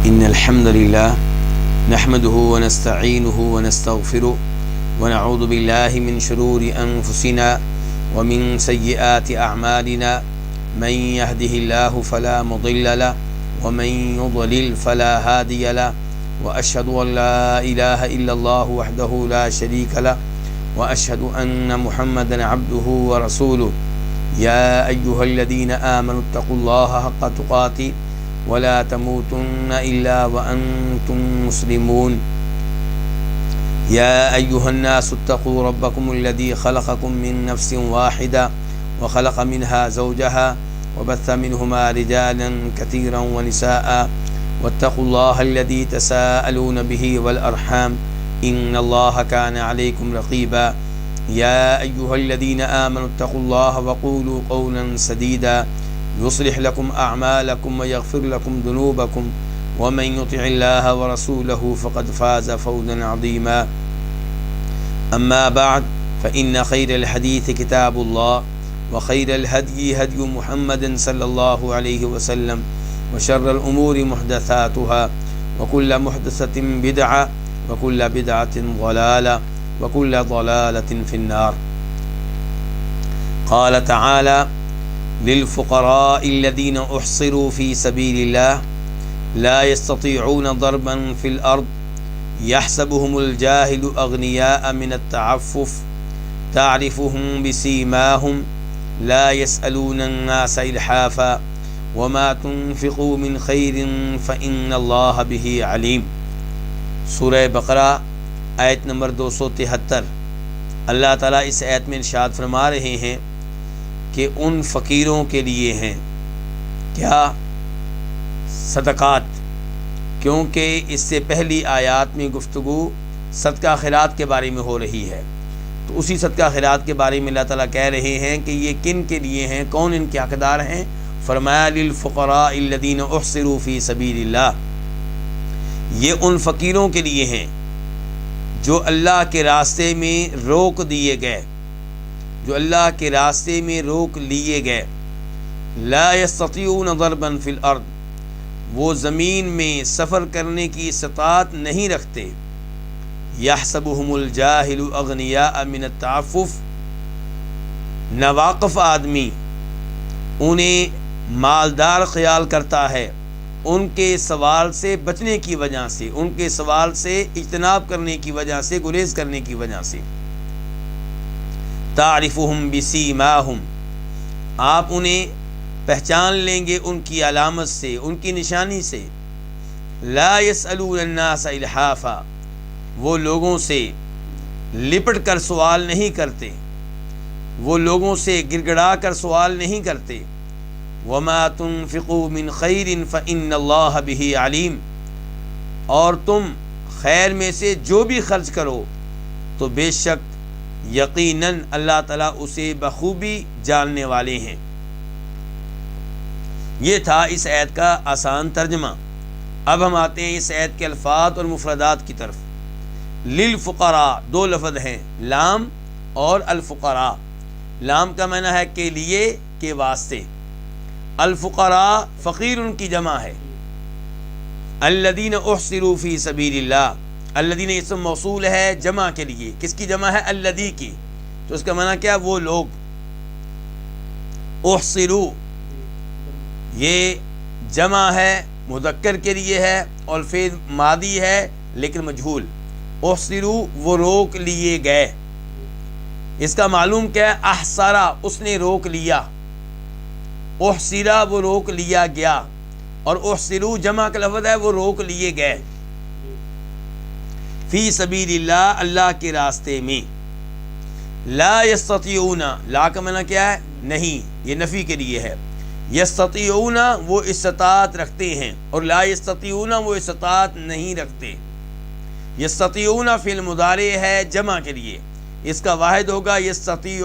إن الحمد لله نحمده ونستعينه ونستغفره ونعوذ بالله من شرور أنفسنا ومن سيئات أعمالنا من يهده الله فلا مضل له ومن يضلل فلا هادي له وأشهد أن لا إله إلا الله وحده لا شريك له وأشهد أن محمدا عبده ورسوله يا أيها الذين آمنوا اتقوا الله حق تقاته ولا تموتن إلا وأنتم مسلمون يا أيها الناس اتقوا ربكم الذي خلقكم من نفس واحدة وخلق منها زوجها وبث منهما رجالا كثيرا ونساء واتقوا الله الذي تساءلون به والأرحام إن الله كان عليكم رقيبا يا أيها الذين آمنوا اتقوا الله وقولوا قولا سديدا يصلح لكم أعمالكم ويغفر لكم ذنوبكم ومن يطع الله ورسوله فقد فاز فوزا عظيما أما بعد فإن خير الحديث كتاب الله وخير الهدي هدي محمد صلى الله عليه وسلم وشر الأمور محدثاتها وكل محدثة بدعة وكل بدعة ضلالة وكل ضلالة في النار. قال تعالى للفقراء الذين أحصروا في سبيل الله لا يستطيعون ضربا في الأرض يحسبهم الجاهل أغنياء من التعفف تعرفهم بسيماهم لا يسألون الناس إلحافا وما تنفقوا من خير فإن الله به عليم. سورہ بقرہ آیت نمبر 273. اللہ تعالیٰ اس آیت میں ارشاد فرما رہے ہیں کہ ان فقیروں کے لیے ہیں کیا صدقات، کیونکہ اس سے پہلی آیات میں گفتگو صدقہ خیرات کے بارے میں ہو رہی ہے، تو اسی صدقہ خیرات کے بارے میں اللہ تعالیٰ کہہ رہے ہیں کہ یہ کن کے لیے ہیں، کون ان کے حقدار ہیں. فرمایا للفقراء الذین احصروا فی سبیل اللہ، یہ ان فقیروں کے لیے ہیں جو اللہ کے راستے میں روک دیے گئے، جو اللہ کے راستے میں روک لیے گئے. لا یستطیعون ضربا فی الارض، وہ زمین میں سفر کرنے کی استطاعت نہیں رکھتے. یحسبہم الجاہل اغنیاء من التعفف، ناواقف آدمی انہیں مالدار خیال کرتا ہے ان کے سوال سے بچنے کی وجہ سے، ان کے سوال سے اجتناب کرنے کی وجہ سے، گریز کرنے کی وجہ سے. تعرفہم بسیماہم، آپ انہیں پہچان لیں گے ان کی علامت سے، ان کی نشانی سے. لا یسألون الناس الحافا، وہ لوگوں سے لپٹ کر سوال نہیں کرتے، وہ لوگوں سے گڑ گڑا کر سوال نہیں کرتے. وما تنفقوا من خیر فإن اللہ بہ علیم، اور تم خیر میں سے جو بھی خرچ کرو تو بے شک یقیناً اللہ تعالیٰ اسے بخوبی جاننے والے ہیں. یہ تھا اس آیت کا آسان ترجمہ. اب ہم آتے ہیں اس آیت کے الفاظ اور مفردات کی طرف. للفقراء، دو لفظ ہیں، لام اور الفقراء. لام کا معنی ہے کے لیے، کے واسطے. الفقراء فقیر ان کی جمع ہے. الذین احصروا فی سبیل اللہ، الذین اسم موصول ہے جمع کے لیے. کس کی جمع ہے؟ الذی کی. تو اس کا معنی کیا؟ وہ لوگ. احصروا یہ جمع ہے، مذکر کے لیے ہے، اور فعل ماضی ہے لیکن مجہول. احصروا وہ روک لیے گئے. اس کا معلوم کیا ہے؟ احصرا اس نے روک لیا، احصرا وہ روک لیا گیا، اور احصروا جمع کا لفظ ہے وہ روک لیے گئے. فی سبیل اللہ، اللہ کے راستے میں. لا یستطیعون، لا کا معنی کیا ہے؟ نہیں، یہ نفی کے لیے ہے. یستطیعون وہ استطاعت رکھتے ہیں، اور لا یستطیعون وہ استطاعت نہیں رکھتے. یستطیعون فعل مضارع ہے جمع کے لیے، اس کا واحد ہوگا یستطیع،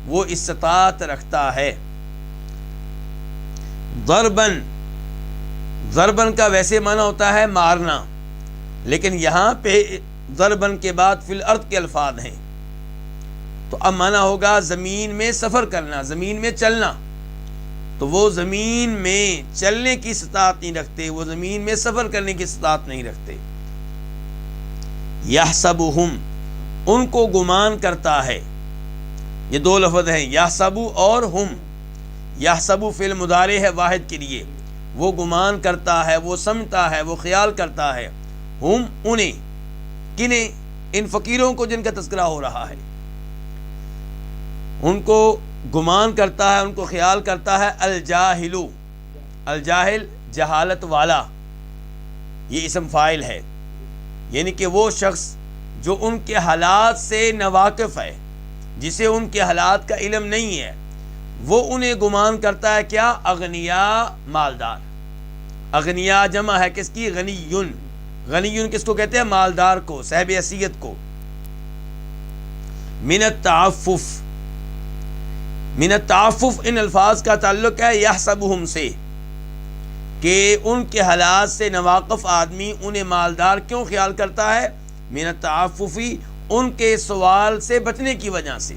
وہ استطاعت رکھتا ہے. ضربن، ضربن کا ویسے معنی ہوتا ہے مارنا، لیکن یہاں پہ ضربن کے بعد فی الارض کے الفاظ ہیں، تو اب معنی ہوگا زمین میں سفر کرنا، زمین میں چلنا. تو وہ زمین میں چلنے کی استطاعت نہیں رکھتے، وہ زمین میں سفر کرنے کی استطاعت نہیں رکھتے۔ یحسبہم، ان کو گمان کرتا ہے، یہ دو لفظ ہیں یحسب اور ہم۔ یحسب فعل مضارع ہے واحد کے لیے، وہ گمان کرتا ہے، وہ سمجھتا ہے، وہ خیال کرتا ہے، ہم انہیں، کنہیں؟ ان فقیروں کو جن کا تذکرہ ہو رہا ہے، ان کو گمان کرتا ہے، ان کو خیال کرتا ہے۔ الجاہل، الجاہل جہالت والا، یہ اسم فاعل ہے، یعنی کہ وہ شخص جو ان کے حالات سے ناواقف ہے، جسے ان کے حالات کا علم نہیں ہے، وہ انہیں گمان کرتا ہے کیا؟ اغنیاء، مالدار۔ اغنیاء جمع ہے کس کی؟ غنیون۔ غنیون کس کو کہتے ہیں؟ مالدار کو، صاحب حیثیت کو۔ من التعفف، من التعفف ان الفاظ کا تعلق ہے یحسبہم سے، کہ ان کے حالات سے ناواقف آدمی انہیں مالدار کیوں خیال کرتا ہے؟ من التعففی، ان کے سوال سے بچنے کی وجہ سے۔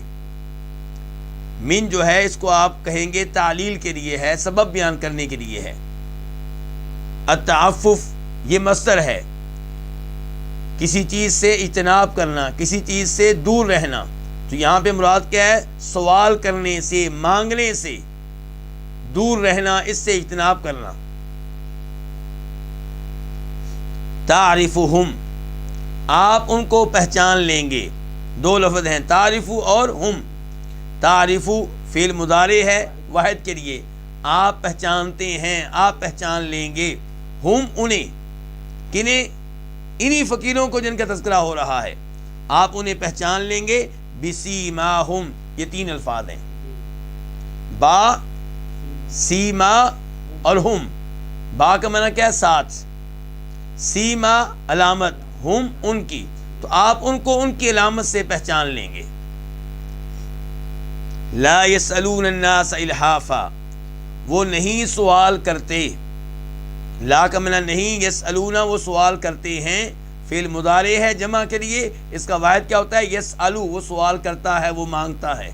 من جو ہے اس کو آپ کہیں گے تعلیل کے لیے ہے، سبب بیان کرنے کے لیے ہے۔ التعفف یہ مصدر ہے، کسی چیز سے اجتناب کرنا، کسی چیز سے دور رہنا، تو یہاں پہ مراد کیا ہے؟ سوال کرنے سے، مانگنے سے دور رہنا، اس سے اجتناب کرنا۔ تعرفہم، آپ ان کو پہچان لیں گے، دو لفظ ہیں تعرف اور ہم۔ تعرف فعل مضارع ہے واحد کے لیے، آپ پہچانتے ہیں، آپ پہچان لیں گے، ہم انہیں، کنہیں؟ انہی فقیروں کو جن کا تذکرہ ہو رہا ہے، آپ انہیں پہچان لیں گے۔ بسیماہم، یہ تین الفاظ ہیں، با، سیما اور ہم۔ با کا معنی کیا ہے؟ ساتھ، سیما علامت، ہم ان کی، تو آپ ان کو ان کی علامت سے پہچان لیں گے۔ لا یسألون الناس الحافا، وہ نہیں سوال کرتے، لا کا معنی نہیں، یسألون وہ سوال کرتے ہیں، فعل مضارع ہے جمع کے لیے، اس کا واحد کیا ہوتا ہے؟ یسألو، وہ سوال کرتا ہے، وہ مانگتا ہے،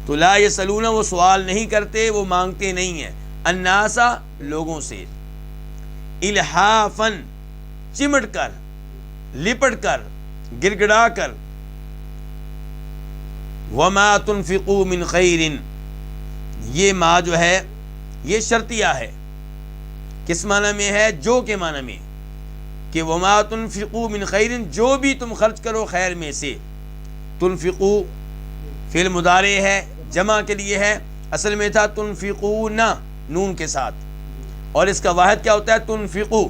تو لا یسألون وہ سوال نہیں کرتے، وہ مانگتے نہیں ہیں، الناس لوگوں سے، الحافن چمٹ کر، لپٹ کر، گڑ گڑا کر۔ وما تنفقوا من خیر، یہ ما جو ہے یہ شرطیہ ہے، کس معنی میں ہے؟ جو کے معنی میں، کہ وما تنفقوا من خیر، جو بھی تم خرچ کرو خیر میں سے۔ تنفقوا فعل مضارع ہے جمع کے لیے ہے، اصل میں تھا تنفقون نون کے ساتھ، اور اس کا واحد کیا ہوتا ہے؟ تنفقو،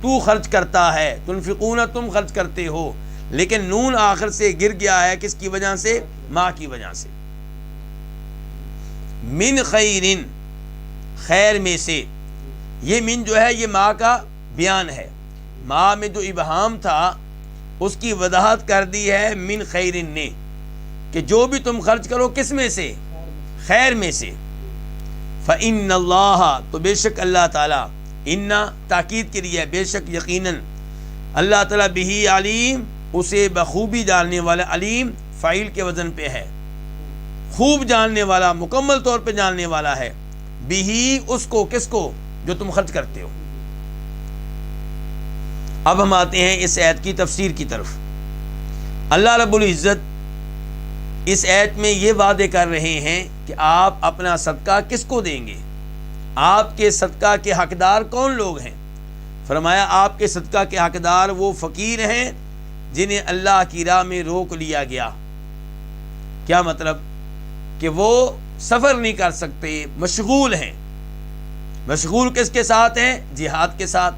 تو خرچ کرتا ہے، تنفقون تم خرچ کرتے ہو، لیکن نون آخر سے گر گیا ہے، کس کی وجہ سے؟ ما کی وجہ سے۔ من خیرن، خیر میں سے، یہ من جو ہے یہ ما کا بیان ہے، ما میں جو ابہام تھا اس کی وضاحت کر دی ہے من خیرن نے، کہ جو بھی تم خرچ کرو کس میں سے؟ خیر میں سے۔ فإن اللہ، تو بے شک اللہ تعالیٰ، ان تاکید کے لیے بے شک یقیناً، اللہ تعالیٰ بہی علیم، اسے بخوبی جاننے والا، علیم فاعل کے وزن پہ ہے، خوب جاننے والا، مکمل طور پہ جاننے والا ہے، بہی اس کو، کس کو؟ جو تم خرچ کرتے ہو۔ اب ہم آتے ہیں اس آیت کی تفسیر کی طرف۔ اللہ رب العزت اس آیت میں یہ وعدے کر رہے ہیں کہ آپ اپنا صدقہ کس کو دیں گے، آپ کے صدقہ کے حقدار کون لوگ ہیں؟ فرمایا آپ کے صدقہ کے حقدار وہ فقیر ہیں جنہیں اللہ کی راہ میں روک لیا گیا۔ کیا مطلب؟ کہ وہ سفر نہیں کر سکتے، مشغول ہیں۔ مشغول کس کے ساتھ ہیں؟ جہاد کے ساتھ۔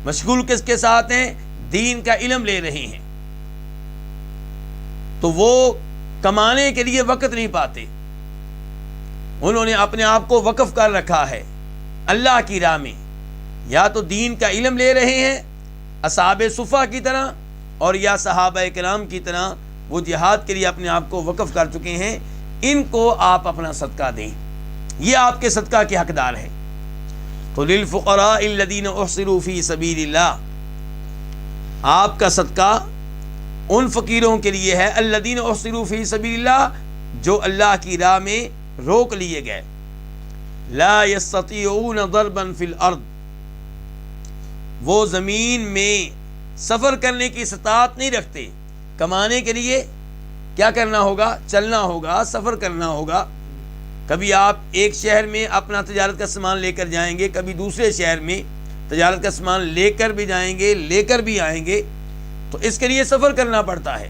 مشغول کس کے ساتھ ہیں؟ دین کا علم لے رہے ہیں، تو وہ کمانے کے لیے وقت نہیں پاتے، انہوں نے اپنے آپ کو وقف کر رکھا ہے اللہ کی راہ میں، یا تو دین کا علم لے رہے ہیں اصحاب صفہ کی طرح، اور یا صحابہ کرام کی طرح وہ جہاد کے لیے اپنے آپ کو وقف کر چکے ہیں۔ ان کو آپ اپنا صدقہ دیں، یہ آپ کے صدقہ کے حقدار ہیں۔ تو للفقراء الذین احصروا فی سبیل اللہ، آپ کا صدقہ ان فقیروں کے لیے ہے، الذین احصروا فی سبیل اللہ، جو اللہ کی راہ میں روک لیے گئے۔ لا یستطیعون ضربا فی الارض، وہ زمین میں سفر کرنے کی استطاعت نہیں رکھتے. کمانے کے لیے کیا کرنا ہوگا؟ چلنا ہوگا، سفر کرنا ہوگا. کبھی آپ ایک شہر میں اپنا تجارت کا سامان لے کر جائیں گے، کبھی دوسرے شہر میں تجارت کا سامان لے کر بھی جائیں گے، لے کر بھی آئیں گے، تو اس کے لیے سفر کرنا پڑتا ہے.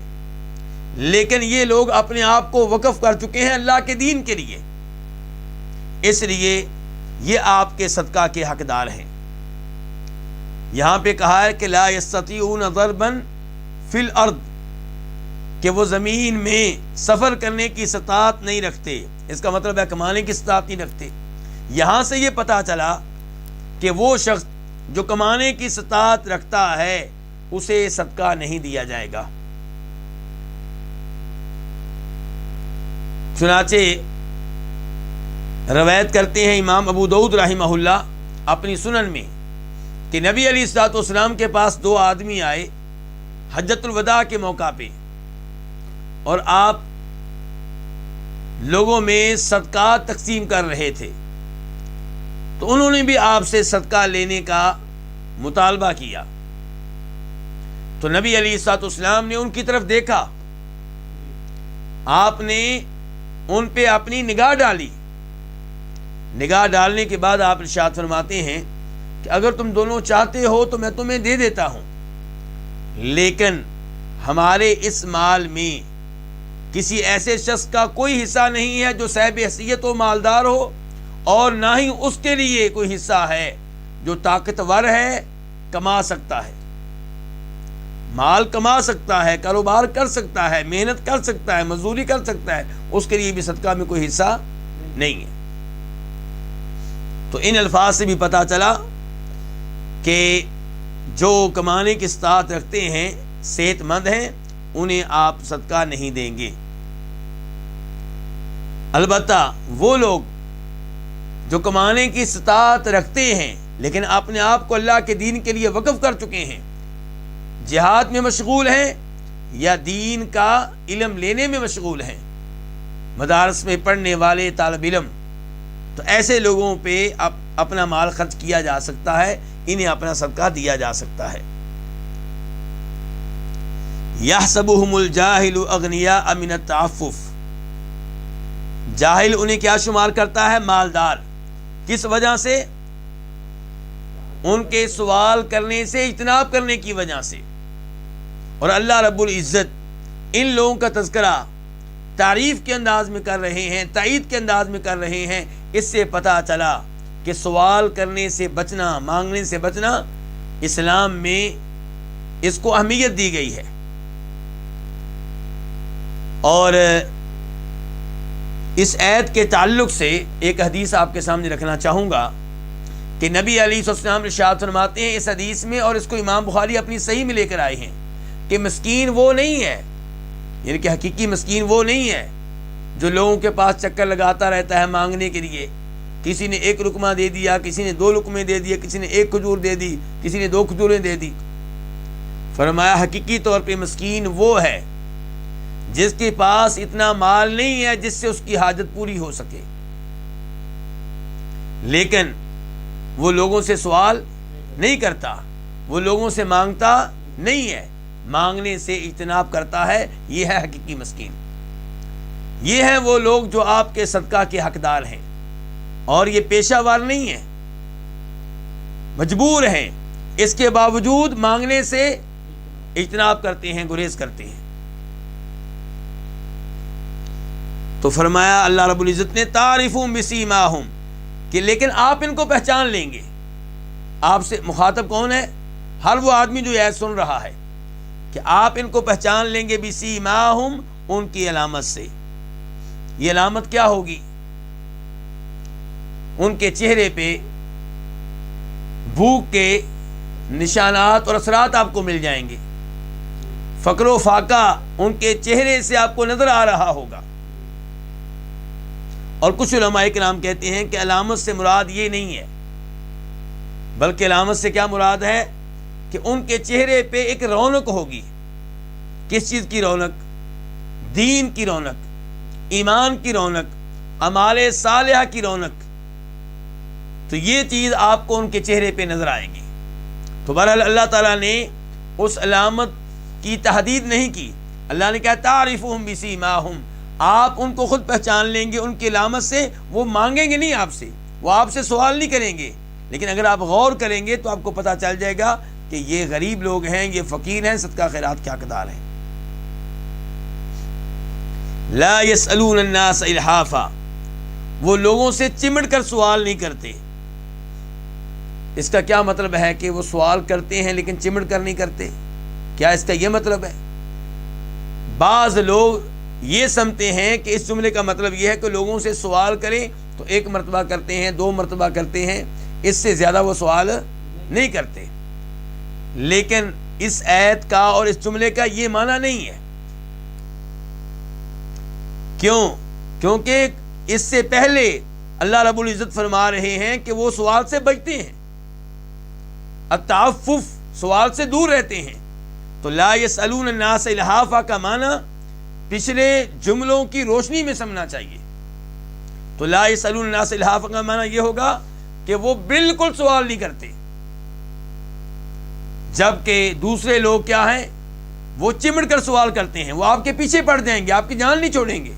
لیکن یہ لوگ اپنے آپ کو وقف کر چکے ہیں اللہ کے دین کے لیے، اس لیے یہ آپ کے صدقہ کے حقدار ہیں. یہاں پہ کہا ہے کہ لا یستطیعون ضربا فی الارض، کہ وہ زمین میں سفر کرنے کی استطاعت نہیں رکھتے. اس کا مطلب ہے کمانے کی استطاعت نہیں رکھتے. یہاں سے یہ پتہ چلا کہ وہ شخص جو کمانے کی استطاعت رکھتا ہے اسے صدقہ نہیں دیا جائے گا. چنانچہ روایت کرتے ہیں امام ابو داؤد رحمہ اللہ اپنی سنن میں کہ نبی علیہ الصلوۃ والسلام کے پاس دو آدمی آئے حجۃ الوداع کے موقع پہ، اور آپ لوگوں میں صدقات تقسیم کر رہے تھے. تو انہوں نے بھی آپ سے صدقہ لینے کا مطالبہ کیا. تو نبی علیہ الصلوۃ والسلام نے ان کی طرف دیکھا، آپ نے ان پہ اپنی نگاہ ڈالی. نگاہ ڈالنے کے بعد آپ ارشاد فرماتے ہیں کہ اگر تم دونوں چاہتے ہو تو میں تمہیں دے دیتا ہوں، لیکن ہمارے اس مال میں کسی ایسے شخص کا کوئی حصہ نہیں ہے جو صاحب حیثیت و مالدار ہو، اور نہ ہی اس کے لیے کوئی حصہ ہے جو طاقتور ہے، کما سکتا ہے، مال کما سکتا ہے، کاروبار کر سکتا ہے، محنت کر سکتا ہے، مزدوری کر سکتا ہے، اس کے لیے بھی صدقہ میں کوئی حصہ نہیں ہے. تو ان الفاظ سے بھی پتہ چلا کہ جو کمانے کی استطاعت رکھتے ہیں، صحت مند ہیں، انہیں آپ صدقہ نہیں دیں گے. البتہ وہ لوگ جو کمانے کی استطاعت رکھتے ہیں لیکن اپنے آپ کو اللہ کے دین کے لیے وقف کر چکے ہیں، جہاد میں مشغول ہیں یا دین کا علم لینے میں مشغول ہیں، مدارس میں پڑھنے والے طالب علم، تو ایسے لوگوں پہ اپنا مال خرچ کیا جا سکتا ہے، انہیں اپنا صدقہ دیا جا سکتا ہے. یحسبہم الجاہل اغنیاء من التعفف، جاہل انہیں کیا شمار کرتا ہے؟ مالدار. کس وجہ سے؟ ان کے سوال کرنے سے، اجتناب کرنے کی وجہ سے. اور اللہ رب العزت ان لوگوں کا تذکرہ تعریف کے انداز میں کر رہے ہیں، تائید کے انداز میں کر رہے ہیں. اس سے پتہ چلا کہ سوال کرنے سے بچنا، مانگنے سے بچنا، اسلام میں اس کو اہمیت دی گئی ہے. اور اس آیت کے تعلق سے ایک حدیث آپ کے سامنے رکھنا چاہوں گا کہ نبی علیہ السلام ارشاد فرماتے ہیں اس حدیث میں، اور اس کو امام بخاری اپنی صحیح میں لے کر آئے ہیں، کہ مسکین وہ نہیں ہے، یعنی کہ حقیقی مسکین وہ نہیں ہے جو لوگوں کے پاس چکر لگاتا رہتا ہے مانگنے کے لیے. کسی نے 1 لقمہ دے دیا، کسی نے 2 لقمے دے دیے، کسی نے 1 کھجور دے دی، کسی نے 2 کھجوریں دے دی. فرمایا حقیقی طور پہ مسکین وہ ہے جس کے پاس اتنا مال نہیں ہے جس سے اس کی حاجت پوری ہو سکے، لیکن وہ لوگوں سے سوال نہیں کرتا، وہ لوگوں سے مانگتا نہیں ہے، مانگنے سے اجتناب کرتا ہے. یہ ہے حقیقی مسکین. یہ ہیں وہ لوگ جو آپ کے صدقہ کے حقدار ہیں، اور یہ پیشہ وار نہیں ہیں، مجبور ہیں، اس کے باوجود مانگنے سے اجتناب کرتے ہیں، گریز کرتے ہیں. تو فرمایا اللہ رب العزت نے تعرفون بسیماہم، کہ لیکن آپ ان کو پہچان لیں گے. آپ سے مخاطب کون ہے؟ ہر وہ آدمی جو یہ سن رہا ہے، کہ آپ ان کو پہچان لیں گے بسیماہم، ان کی علامت سے. یہ علامت کیا ہوگی؟ ان کے چہرے پہ بھوک کے نشانات اور اثرات آپ کو مل جائیں گے. فقر و فاقہ ان کے چہرے سے آپ کو نظر آ رہا ہوگا. اور کچھ علماء کرام کہتے ہیں کہ علامت سے مراد یہ نہیں ہے، بلکہ علامت سے کیا مراد ہے کہ ان کے چہرے پہ ایک رونق ہوگی. کس چیز کی رونق؟ دین کی رونق، ایمان کی رونق، اعمال صالحہ کی رونق. تو یہ چیز آپ کو ان کے چہرے پہ نظر آئے گی۔ تو بہرحال اللہ تعالیٰ نے اس علامت کی تحدید نہیں کی، اللہ نے کہا تعرفہم بسیماہم، آپ ان کو خود پہچان لیں گے ان کی علامت سے، وہ مانگیں گے نہیں آپ سے، وہ آپ سے سوال نہیں کریں گے، لیکن اگر آپ غور کریں گے تو آپ کو پتہ چل جائے گا کہ یہ غریب لوگ ہیں، یہ فقیر ہیں، صدقہ خیرات کے حقدار ہیں۔ لا يسألون الناس الحافا، وہ لوگوں سے چمٹ کر سوال نہیں کرتے۔ اس کا کیا مطلب ہے کہ وہ سوال کرتے ہیں لیکن چمٹ کر نہیں کرتے؟ کیا اس کا یہ مطلب ہے؟ بعض لوگ یہ سمجھتے ہیں کہ اس جملے کا مطلب یہ ہے کہ لوگوں سے سوال کریں تو ایک مرتبہ کرتے ہیں، 2 مرتبہ کرتے ہیں، اس سے زیادہ وہ سوال نہیں کرتے، لیکن اس آیت کا اور اس جملے کا یہ معنی نہیں ہے۔ کیوں؟ کیونکہ اس سے پہلے اللہ رب العزت فرما رہے ہیں کہ وہ سوال سے بچتے ہیں، التعفف، سوال سے دور رہتے ہیں۔ تو لا يسألون الناس الحافا کا معنی پچھلے جملوں کی روشنی میں سمجھنا چاہیے۔ تو لا يسألون الناس الحافا کا معنی یہ ہوگا کہ وہ بالکل سوال نہیں کرتے، جبکہ دوسرے لوگ کیا ہیں، وہ چمٹ کر سوال کرتے ہیں، وہ آپ کے پیچھے پڑ جائیں گے، آپ کی جان نہیں چھوڑیں گے،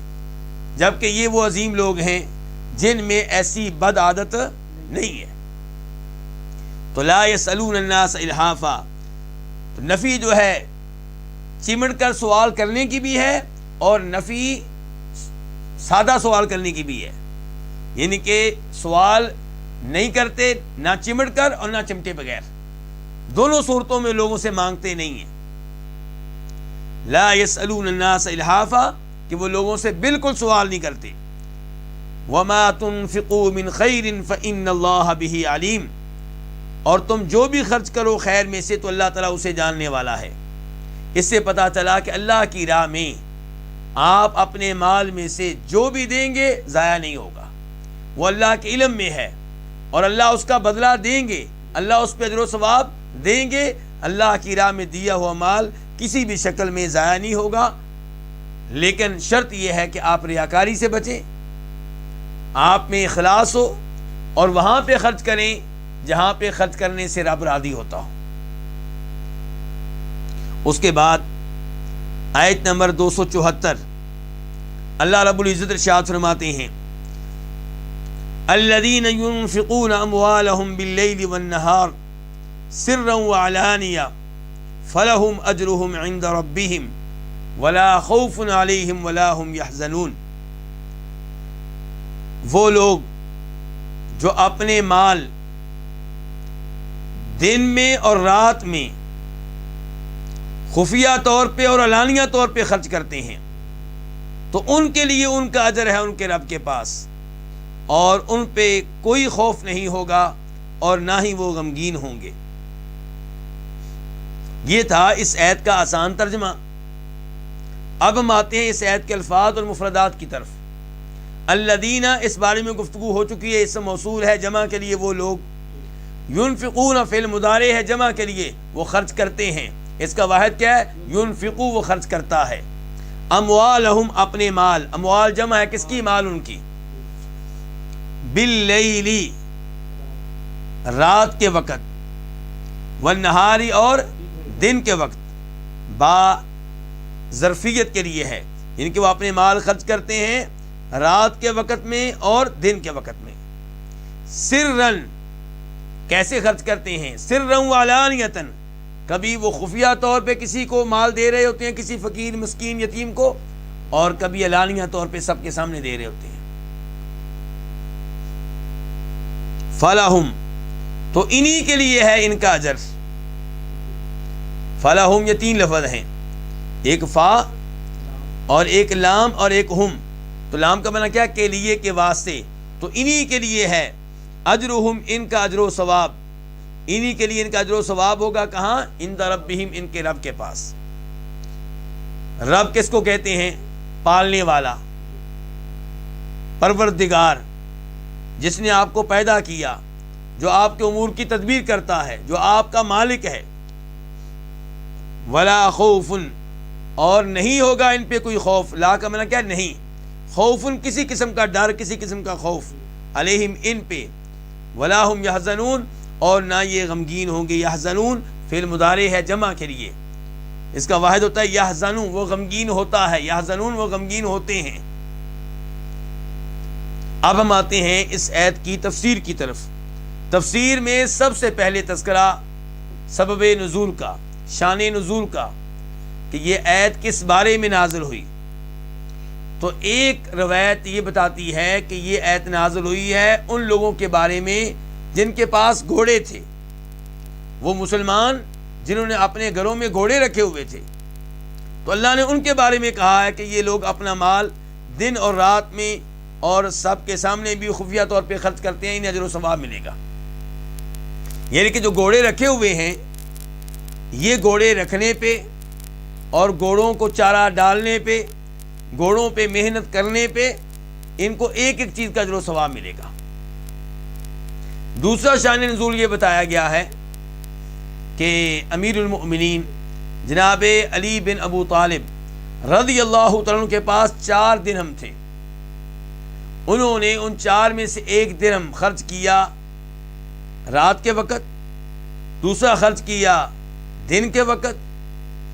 جبکہ یہ وہ عظیم لوگ ہیں جن میں ایسی بد عادت نہیں ہے۔ تو لا يسألون الناس الحافا، تو نفی جو ہے چمٹ کر سوال کرنے کی بھی ہے اور نفی سادہ سوال کرنے کی بھی ہے، یعنی کہ سوال نہیں کرتے، نہ چمٹ کر اور نہ چمٹے بغیر، دونوں صورتوں میں لوگوں سے مانگتے نہیں ہیں۔ لا يسألون الناس الحافا کہ وہ لوگوں سے بالکل سوال نہیں کرتے۔ وما تنفقوا من خیر فإن اللہ بہ علیم، اور تم جو بھی خرچ کرو خیر میں سے تو اللہ تعالیٰ اسے جاننے والا ہے۔ اس سے پتہ چلا کہ اللہ کی راہ میں آپ اپنے مال میں سے جو بھی دیں گے ضائع نہیں ہوگا، وہ اللہ کے علم میں ہے، اور اللہ اس کا بدلہ دیں گے، اللہ اس پہ اجر و ثواب دیں گے۔ اللہ کی راہ میں دیا ہوا مال کسی بھی شکل میں ضائع نہیں ہوگا، لیکن شرط یہ ہے کہ آپ ریاکاری سے بچیں، آپ میں اخلاص ہو، اور وہاں پہ خرچ کریں جہاں پہ خرچ کرنے سے رب راضی ہوتا ہو۔ اس کے بعد آیت نمبر 274 اللہ رب العزت ارشاد فرماتے ہیں الذین ينفقون اموالهم باللیل والنہار سرا وعلانیہ فلہم اجرہم عند ربہم ولا خوف علیہم ولا هم یحزنون، وہ لوگ جو اپنے مال دن میں اور رات میں خفیہ طور پہ اور علانیہ طور پہ خرچ کرتے ہیں، تو ان کے لیے ان کا اجر ہے ان کے رب کے پاس، اور ان پہ کوئی خوف نہیں ہوگا اور نہ ہی وہ غمگین ہوں گے۔ یہ تھا اس آیت کا آسان ترجمہ۔ اب ہم آتے ہیں اس آیت کے الفاظ اور مفردات کی طرف۔ الذین، اس بارے میں گفتگو ہو چکی ہے، اسم موصول ہے، جمع کے لیے وہ لوگ، ينفقون فعل مضارع ہے، جمع کے لیے وہ خرچ کرتے ہیں، اس کا واحد کیا ہے؟ ينفقو، وہ خرچ کرتا ہے، اموالہم، اپنے مال، اموال جمع ہے کس کی؟ مال ان کی، باللیلی، رات کے وقت، والنہاری، اور دن کے وقت، با ظرفیت کے لیے ہے، یعنی کہ وہ اپنے مال خرچ کرتے ہیں رات کے وقت میں اور دن کے وقت میں۔ سرن، کیسے خرچ کرتے ہیں؟ سرن وعلانیتن، کبھی وہ خفیہ طور پہ کسی کو مال دے رہے ہوتے ہیں، کسی فقیر مسکین یتیم کو، اور کبھی علانیہ طور پہ سب کے سامنے دے رہے ہوتے ہیں۔ فلہم، تو انہی کے لیے ہے ان کا اجر۔ فلہم، یہ 3 لفظ ہیں، ایک فا اور ایک لام اور ایک ہم۔ تو لام کا معنی کیا؟ کے لیے، کے واسطے، تو انہی کے لیے ہے اجرہم، ان کا اجر و ثواب، انہی کے لیے ان کا اجر و ثواب ہوگا، کہاں؟ عند ربہم، ان کے رب کے پاس۔ رب کس کو کہتے ہیں؟ پالنے والا، پروردگار، جس نے آپ کو پیدا کیا، جو آپ کے امور کی تدبیر کرتا ہے، جو آپ کا مالک ہے۔ ولا خوف، اور نہیں ہوگا ان پہ کوئی خوف، لا کا معنی کیا؟ نہیں، خوف، کسی قسم کا ڈر، کسی قسم کا خوف، علیہم، ان پہ، ولا هم یحزنون، اور نہ یہ غمگین ہوں گے. یحزنون فعل مضارع ہے جمع کے لیے، اس کا واحد ہوتا ہے یحزنون، وہ غمگین ہوتا ہے. یحزنون وہ غمگین ہوتے ہیں. اب ہم آتے ہیں اس آیت کی تفسیر کی طرف. تفسیر میں سب سے پہلے تذکرہ سبب نزول کا، شان نزول کا، کہ یہ آیت کس بارے میں نازل ہوئی. تو ایک روایت یہ بتاتی ہے کہ یہ آیت نازل ہوئی ہے ان لوگوں کے بارے میں جن کے پاس گھوڑے تھے. وہ مسلمان جنہوں نے اپنے گھروں میں گھوڑے رکھے ہوئے تھے، تو اللہ نے ان کے بارے میں کہا ہے کہ یہ لوگ اپنا مال دن اور رات میں اور سب کے سامنے بھی خفیہ طور پہ خرچ کرتے ہیں، انہیں اجر و ثواب ملے گا. یعنی کہ جو گھوڑے رکھے ہوئے ہیں، یہ گھوڑے رکھنے پہ اور گھوڑوں کو چارہ ڈالنے پہ، گھوڑوں پہ محنت کرنے پہ ان کو ایک ایک چیز کا اجر و ثواب ملے گا. دوسرا شان نزول یہ بتایا گیا ہے کہ امیر المؤمنین جناب علی بن ابو طالب رضی اللہ تعالیٰ عنہ کے پاس 4 درہم تھے. انہوں نے ان 4 میں سے 1 درہم خرچ کیا رات کے وقت، دوسرا خرچ کیا دن کے وقت،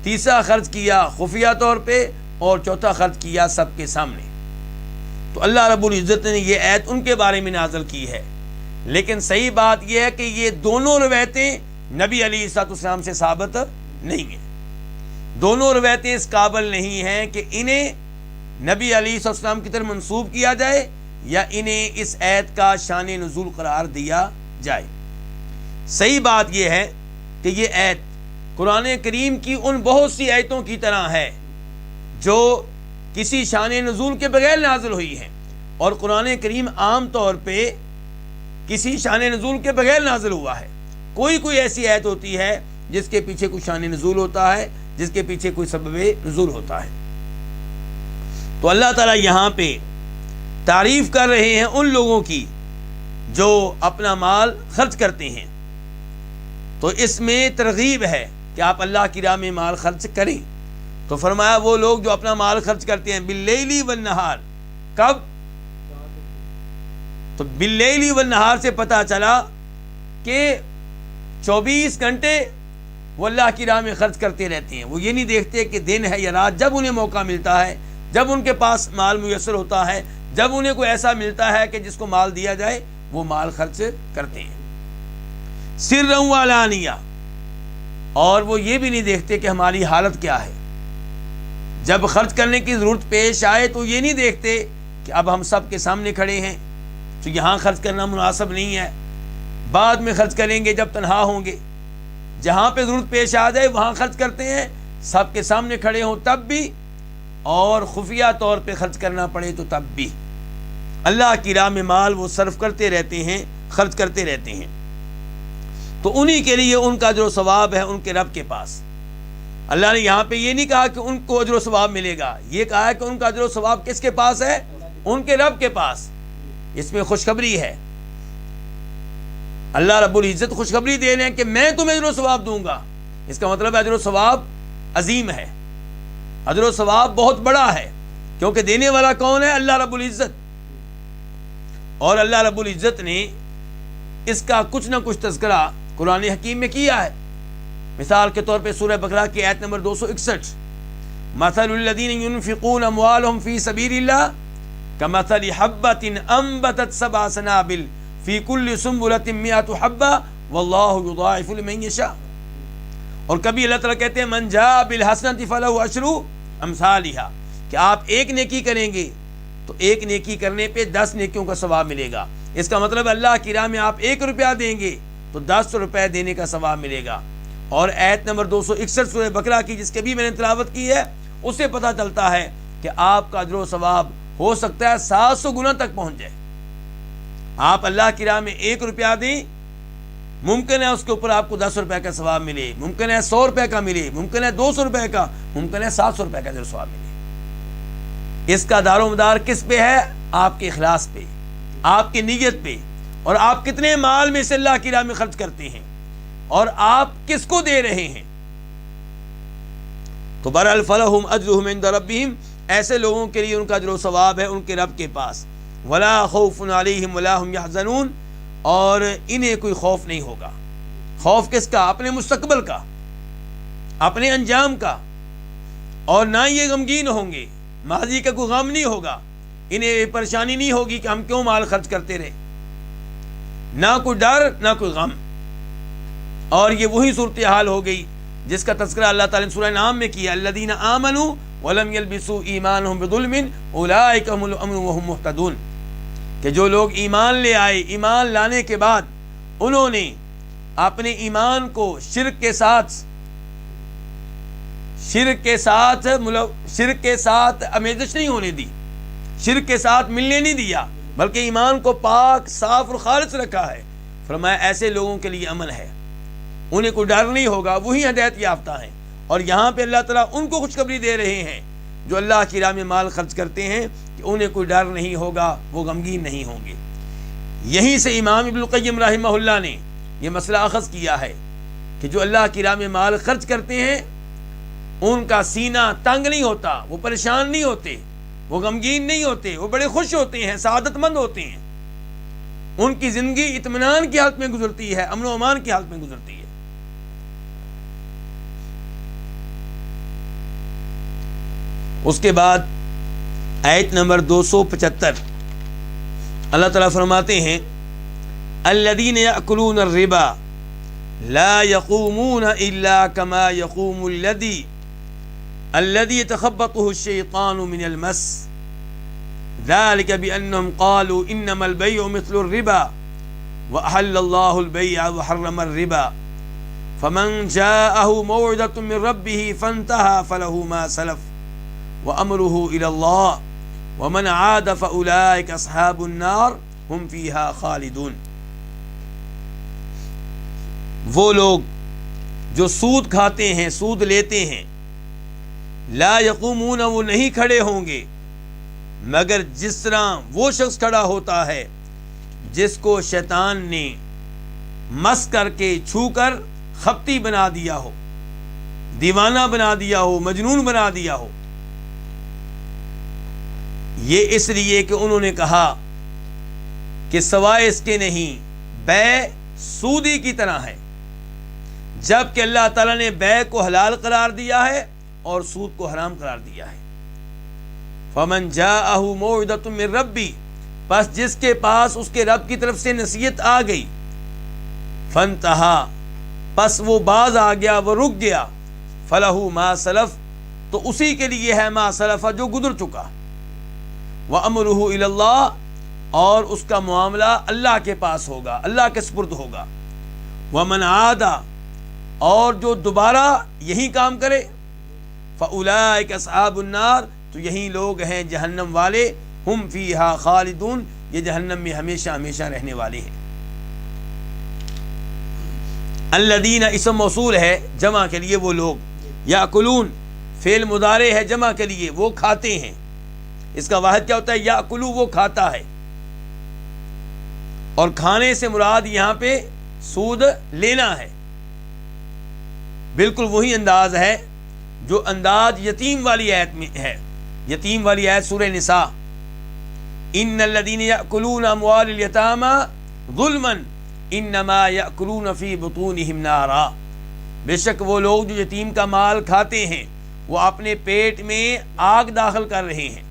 تیسرا خرچ کیا خفیہ طور پہ، اور چوتھا خرچ کیا سب کے سامنے. تو اللہ رب العزت نے یہ آیت ان کے بارے میں نازل کی ہے. لیکن صحیح بات یہ ہے کہ یہ دونوں روایتیں نبی علیہ السلام سے ثابت نہیں ہیں. دونوں روایتیں اس قابل نہیں ہیں کہ انہیں نبی علیہ السلام کی طرف منسوب کیا جائے یا انہیں اس آیت کا شان نزول قرار دیا جائے. صحیح بات یہ ہے کہ یہ آیت قرآن کریم کی ان بہت سی آیتوں کی طرح ہے جو کسی شان نزول کے بغیر نازل ہوئی ہیں، اور قرآن کریم عام طور پہ کسی شان نزول کے بغیر نازل ہوا ہے. کوئی ایسی آیت ہوتی ہے جس کے پیچھے کوئی شان نزول ہوتا ہے، جس کے پیچھے کوئی سبب نزول ہوتا ہے. تو اللہ تعالیٰ یہاں پہ تعریف کر رہے ہیں ان لوگوں کی جو اپنا مال خرچ کرتے ہیں. تو اس میں ترغیب ہے کہ آپ اللہ کی راہ میں مال خرچ کریں. تو فرمایا وہ لوگ جو اپنا مال خرچ کرتے ہیں باللیل والنہار. کب؟ تو باللیل والنہار سے پتہ چلا کہ 24 گھنٹے وہ اللہ کی راہ میں خرچ کرتے رہتے ہیں. وہ یہ نہیں دیکھتے کہ دن ہے یا رات. جب انہیں موقع ملتا ہے، جب ان کے پاس مال میسر ہوتا ہے، جب انہیں کوئی ایسا ملتا ہے کہ جس کو مال دیا جائے، وہ مال خرچ کرتے ہیں. سرًا وعلانیہ، اور وہ یہ بھی نہیں دیکھتے کہ ہماری حالت کیا ہے. جب خرچ کرنے کی ضرورت پیش آئے تو یہ نہیں دیکھتے کہ اب ہم سب کے سامنے کھڑے ہیں تو یہاں خرچ کرنا مناسب نہیں ہے، بعد میں خرچ کریں گے جب تنہا ہوں گے. جہاں پہ ضرورت پیش آ جائے وہاں خرچ کرتے ہیں، سب کے سامنے کھڑے ہوں تب بھی، اور خفیہ طور پہ خرچ کرنا پڑے تو تب بھی. اللہ کی راہ میں مال وہ صرف کرتے رہتے ہیں، خرچ کرتے رہتے ہیں. تو انہی کے لیے ان کا اجر و ثواب ہے ان کے رب کے پاس. اللہ نے یہاں پہ یہ نہیں کہا کہ ان کو اجر و ثواب ملے گا، یہ کہا ہے کہ ان کا اجر و ثواب کس کے پاس ہے؟ ان کے رب کے پاس. اس میں خوشخبری ہے. اللہ رب العزت خوشخبری دے رہے ہیں کہ میں تمہیں اجر و ثواب دوں گا. اس کا مطلب ہے اجر و ثواب عظیم ہے، اجر و ثواب بہت بڑا ہے، کیونکہ دینے والا کون ہے؟ اللہ رب العزت. اور اللہ رب العزت نے اس کا کچھ نہ کچھ تذکرہ قرآن حکیم میں کیا ہے. مثال کے طور پہ سورہ بقرہ کی آیت نمبر 261، مثل الذین ينفقون اموالهم فی سبیل اللہ کمثل حبۃ انبتت 7 سنابل فی کل سنبلۃ 100 حبۃ واللہ یضاعف لمن یشاء. اور کبھی اللہ تعالیٰ کہتے ہیں من جاء بالحسنۃ فلہ عشر امثالھا، کہ آپ ایک نیکی کریں گے تو ایک نیکی کرنے پہ 10 نیکیوں کا ثواب ملے گا. اس کا مطلب اللہ کی راہ میں آپ 1 روپیہ دیں گے تو 10 روپے دینے کا ثواب ملے گا. اور آیت نمبر 261 سورہ بقرہ کی جس کے بھی میں نے تلاوت کی ہے، اس سے پتہ چلتا ہے کہ آپ کا اجر و ثواب ہو سکتا ہے 700 گنا تک پہنچ جائے. آپ اللہ کی راہ میں 1 روپیہ دیں، ممکن ہے اس کے اوپر آپ کو 10 روپے کا ثواب ملے، ممکن ہے 100 روپے کا ملے، ممکن ہے 200 روپے کا، ممکن ہے 700 روپے کا اجر و ثواب ملے. اس کا دار و مدار کس پہ ہے؟ آپ کے اخلاص پہ، آپ کی نیت پہ، اور آپ کتنے مال میں سے اللہ کی راہ میں خرچ کرتے ہیں اور آپ کس کو دے رہے ہیں. تو بہرحال فلہم اجرہم عند ربہم، ایسے لوگوں کے لیے ان کا اجر و ثواب ہے ان کے رب کے پاس. ولا خوف علیہم ولا هم یحزنون، اور انہیں کوئی خوف نہیں ہوگا. خوف کس کا؟ اپنے مستقبل کا، اپنے انجام کا. اور نہ یہ غمگین ہوں گے، ماضی کا کوئی غم نہیں ہوگا، انہیں پریشانی نہیں ہوگی کہ ہم کیوں مال خرچ کرتے رہے، نہ کوئی ڈر نہ کوئی غم. اور یہ وہی صورتحال ہو گئی جس کا تذکرہ اللہ تعالیٰ نے سورہ نام میں کیا، الذین آمنوا ولم یلبسوا ایمانہم بظلم اولئک هم الامن وهم مہتدون، کہ جو لوگ ایمان لے آئے، ایمان لانے کے بعد انہوں نے اپنے ایمان کو شرک کے ساتھ آمیزش نہیں ہونے دی، شرک کے ساتھ ملنے نہیں دیا، بلکہ ایمان کو پاک، صاف اور خالص رکھا ہے. فرمایا ایسے لوگوں کے لیے امن ہے، انہیں کوئی ڈر نہیں ہوگا، وہی ہدایت یافتہ ہیں. اور یہاں پہ اللہ تعالیٰ ان کو خوشخبری دے رہے ہیں جو اللہ کی راہ میں مال خرچ کرتے ہیں کہ انہیں کوئی ڈر نہیں ہوگا، وہ غمگین نہیں ہوں گے. یہیں سے امام ابن القیم رحمہ اللہ نے یہ مسئلہ اخذ کیا ہے کہ جو اللہ کی راہ میں مال خرچ کرتے ہیں ان کا سینہ تنگ نہیں ہوتا، وہ پریشان نہیں ہوتے، وہ غمگین نہیں ہوتے، وہ بڑے خوش ہوتے ہیں، سعادت مند ہوتے ہیں. ان کی زندگی اطمینان کی حالت میں گزرتی ہے، امن و امان کی حالت میں گزرتی ہے. اس کے بعد آیت نمبر 275 اللہ تعالیٰ فرماتے ہیں الذین یأکلون الربا لا یقومون الا کما یقوم الذی يتخبطه الشیطان من المس ذلك بأنهم قالوا انما البيع مثل الربا وأحل الله البيع وحرم الربا فمن جاءه موعظة من ربه فانتهى فله ما سلف وأمره إلى الله ومن عاد فأولئك أصحاب النار هم فيها خالدون. وہ لوگ جو سود کھاتے ہیں، سود لیتے ہیں، لا یقومون، وہ نہیں کھڑے ہوں گے مگر جس طرح وہ شخص کھڑا ہوتا ہے جس کو شیطان نے مس کر کے، چھو کر خپتی بنا دیا ہو، دیوانہ بنا دیا ہو، مجنون بنا دیا ہو. یہ اس لیے کہ انہوں نے کہا کہ سوائے اس کے نہیں، بیع سودی کی طرح ہے، جبکہ اللہ تعالیٰ نے بیع کو حلال قرار دیا ہے اور سود کو حرام قرار دیا ہے. فمن جاءہ موعظۃ من ربی، پس جس کے پاس اس کے رب کی طرف سے نصیحت آ گئی، فانتہا، پس وہ باز آ گیا، وہ رک گیا، فلہ ما سلف، تو اسی کے لیے ہے ما سلف، جو گزر چکا. وَأَمْرُهُ إِلَى اللَّهِ، اور اس کا معاملہ اللہ کے پاس ہوگا، اللہ کے سپرد ہوگا. وَمَنْ عَادَ، اور جو دوبارہ یہی کام کرے، فَأُولَئِكَ أَصْحَابُ النَّارِ، تو یہی لوگ ہیں جہنم والے، ہم فیہا خالدون، یہ جہنم میں ہمیشہ ہمیشہ رہنے والے ہیں. الذین اسم موصول ہے جمع کے لیے وہ لوگ، یاکلون فعل مضارع ہے جمع کے لیے وہ کھاتے ہیں. اس کا واحد کیا ہوتا ہے؟ یاکلو، وہ کھاتا ہے. اور کھانے سے مراد یہاں پہ سود لینا ہے. بالکل وہی انداز ہے جو انداز یتیم والی آیت میں ہے. یتیم والی آیت سورہ نساء، ان الذین یاکلون اموال الیتامی ظلما انما یاکلون فی بطونہم نارا، بے شک وہ لوگ جو یتیم کا مال کھاتے ہیں وہ اپنے پیٹ میں آگ داخل کر رہے ہیں.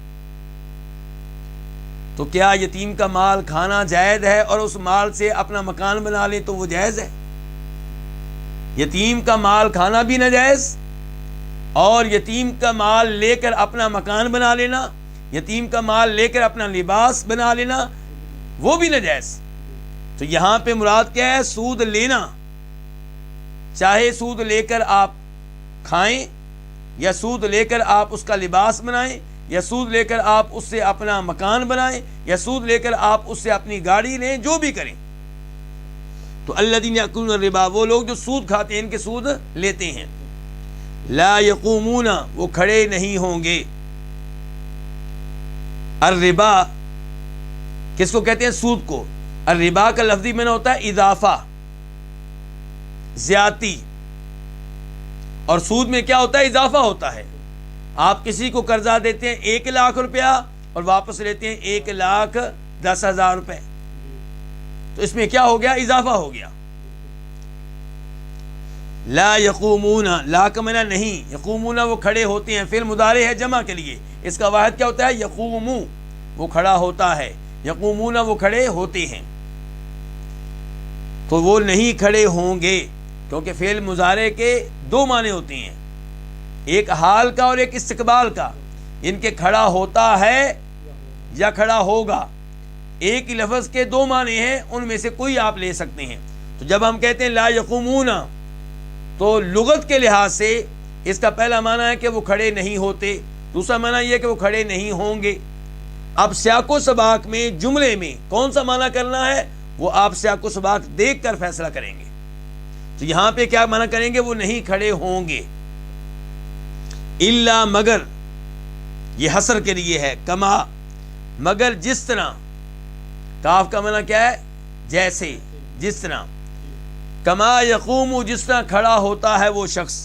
تو کیا یتیم کا مال کھانا جائز ہے اور اس مال سے اپنا مکان بنا لیں تو وہ جائز ہے؟ یتیم کا مال کھانا بھی ناجائز، اور یتیم کا مال لے کر اپنا مکان بنا لینا، یتیم کا مال لے کر اپنا لباس بنا لینا، وہ بھی ناجائز. تو یہاں پہ مراد کیا ہے؟ سود لینا. چاہے سود لے کر آپ کھائیں، یا سود لے کر آپ اس کا لباس بنائیں، یا سود لے کر آپ اس سے اپنا مکان بنائیں، یا سود لے کر آپ اس سے اپنی گاڑی لیں، جو بھی کریں. تو الذین یاکلون الربا، وہ لوگ جو سود کھاتے ہیں، ان کے سود لیتے ہیں. لا یقومون، وہ کھڑے نہیں ہوں گے. الربا کس کو کہتے ہیں؟ سود کو. الربا کا لفظی معنی ہوتا ہے اضافہ، زیادتی. اور سود میں کیا ہوتا ہے؟ اضافہ ہوتا ہے. آپ کسی کو قرضہ دیتے ہیں 1,00,000 روپیہ اور واپس لیتے ہیں 1,10,000 روپے، تو اس میں کیا ہو گیا؟ اضافہ ہو گیا. لا یقومون، لا کا معنی نہیں، یقومون وہ کھڑے ہوتے ہیں، فعل مضارع ہے جمع کے لیے، اس کا واحد کیا ہوتا ہے؟ یقوم، وہ کھڑا ہوتا ہے، یقومون وہ کھڑے ہوتے ہیں. تو وہ نہیں کھڑے ہوں گے، کیونکہ فعل مضارع کے دو معنی ہوتے ہیں، ایک حال کا اور ایک استقبال کا. ان کے کھڑا ہوتا ہے یا کھڑا ہوگا، ایک ہی لفظ کے دو معنی ہیں، ان میں سے کوئی آپ لے سکتے ہیں. تو جب ہم کہتے ہیں لا یقومون، تو لغت کے لحاظ سے اس کا پہلا معنی ہے کہ وہ کھڑے نہیں ہوتے، دوسرا معنی یہ ہے کہ وہ کھڑے نہیں ہوں گے. اب سیاق و سباق میں جملے میں کون سا معنی کرنا ہے وہ آپ سیاق و سباق دیکھ کر فیصلہ کریں گے. تو یہاں پہ کیا معنی کریں گے؟ وہ نہیں کھڑے ہوں گے. الا مگر، یہ حصر کے لیے ہے، کما مگر جس طرح، کاف کا معنی کیا ہے؟ جیسے، جس طرح، کما یقوم جس طرح کھڑا ہوتا ہے وہ شخص.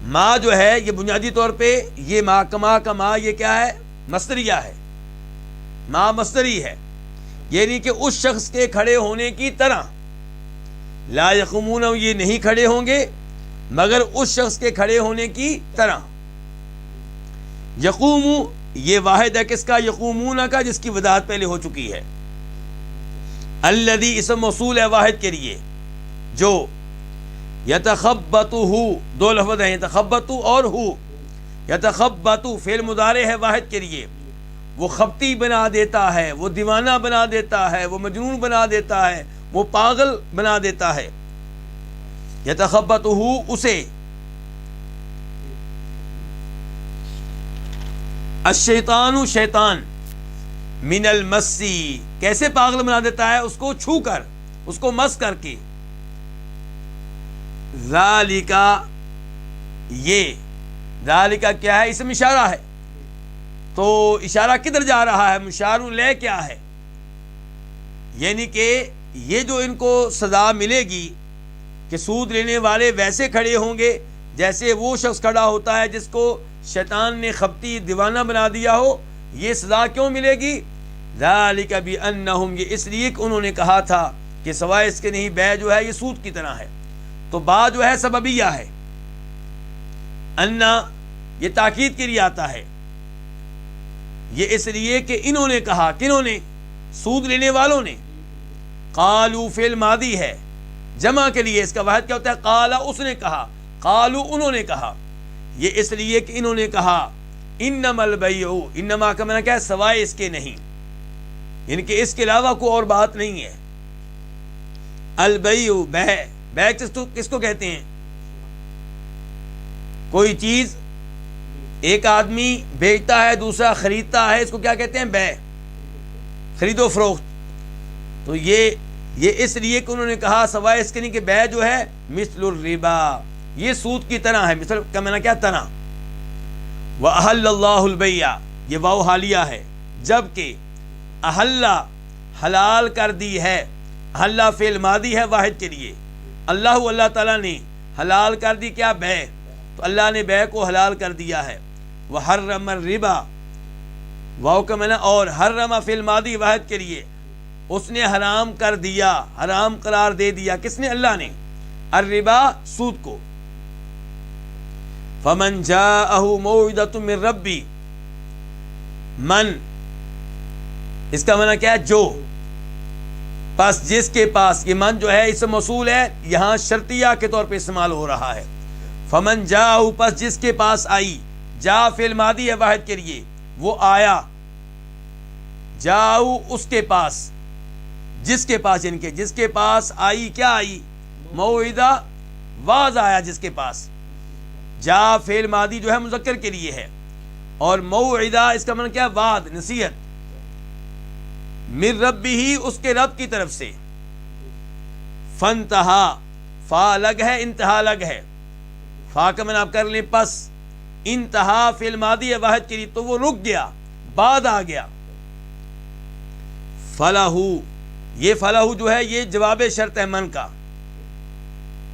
ما جو ہے یہ بنیادی طور پہ یہ ما کما کا ما یہ کیا ہے؟ مصدریہ ہے. ما مصدری ہے، یعنی کہ اس شخص کے کھڑے ہونے کی طرح. لا یقومون یہ نہیں کھڑے ہوں گے مگر اس شخص کے کھڑے ہونے کی طرح. یقوم یہ واحد ہے کس کا؟ یقومون کا، جس کی وضاحت پہلے ہو چکی ہے. الذی اسم موصول ہے واحد کے لیے، جو یتخبطہ، دو لفظ ہیں یتخبط اور ہو. یتخبط فعل مضارع ہے واحد کے لیے، وہ خبطی بنا دیتا ہے، وہ دیوانہ بنا دیتا ہے، وہ مجنون بنا دیتا ہے، وہ پاگل بنا دیتا ہے. یتخبطہ اسے، الشیطان شیطان، من المسی کیسے پاگل بنا دیتا ہے؟ اس کو چھو کر، اس کو مس کر کے. ذالکا، یہ ذالکا کیا ہے؟ اسم اشارہ ہے، تو اشارہ کدھر جا رہا ہے؟ مشار الیہ کیا ہے؟ یعنی کہ یہ جو ان کو سزا ملے گی کہ سود لینے والے ویسے کھڑے ہوں گے جیسے وہ شخص کھڑا ہوتا ہے جس کو شیطان نے خبتی دیوانہ بنا دیا ہو. یہ سزا کیوں ملے گی؟ ذالک بانہم، یہ اس لیے کہ انہوں نے کہا تھا کہ سوائے اس کے نہیں بیع جو ہے یہ سود کی طرح ہے. تو با جو ہے سببیہ ہے، انا یہ تاکید کے لیے آتا ہے. یہ اس لیے کہ انہوں نے کہا، کنہوں نے؟ سود لینے والوں نے. قالو فعل ماضی ہے جمع کے لیے، اس کا واحد کیا ہوتا ہے؟ قالا، اس نے کہا، قالو انہوں نے کہا. یہ اس لیے کہ انہوں نے کہا انما البیع، انما کا معنی کیا ہے؟ سوائے اس کے نہیں، یعنی کہ اس کے علاوہ کوئی اور بات نہیں ہے. البیع بیع، بیع کس کو کہتے ہیں؟ کوئی چیز ایک آدمی بیچتا ہے دوسرا خریدتا ہے، اس کو کیا کہتے ہیں؟ بیع، خرید و فروخت. تو یہ اس لیے کہ انہوں نے کہا سوائے اس کے نہیں کہ بیع جو ہے مثل الربا، یہ سود کی طرح ہے. مثل کا معنی کیا؟ طرح. وَأَحَلَّ اللَّهُ الْبَيْعَ، یہ واو حالیہ ہے، جبکہ احلّ حلال کر دی ہے. احلّ فعل ماضی ہے واحد کے لیے. اللہ تعالیٰ نے حلال کر دی کیا؟ بیع. تو اللہ نے بیع کو حلال کر دیا ہے. وحرم الربا، واو کا معنی اور، حرم فعل ماضی واحد کے لیے، اس نے حرام کر دیا، حرام قرار دے دیا. کس نے؟ اللہ نے. الربا سود کو. فمن جاءہ موعظۃ من ربی، من اس کا معنی کیا ہے؟ جو. پس جس کے پاس، یہ من جو ہے اسم موصول ہے، یہاں شرطیہ کے طور پہ استعمال ہو رہا ہے. فمن جاءہ پس جس کے پاس آئی، جا فعل ماضی ہے واحد کے لیے، وہ آیا. جاؤ اس کے پاس، جس کے پاس، یعنی کہ جس کے پاس آئی، کیا آئی؟ موعظہ، واز آیا جس کے پاس. جا فعل ماضی جو ہے مذکر کے لیے ہے، اور موعظہ اس کا معنی کیا؟ وعد، نصیحت. من ربی ہی، اس کے رب کی طرف سے. فانتہا، فا الگ ہے، انتہا الگ ہے. فا کا معنی آپ کر لیں پس، انتہا فعل ماضی ہے واحد کے لیے، تو وہ رک گیا، بعد آ گیا. فلاح، یہ فلاح جو ہے یہ جواب شرط ہے من کا،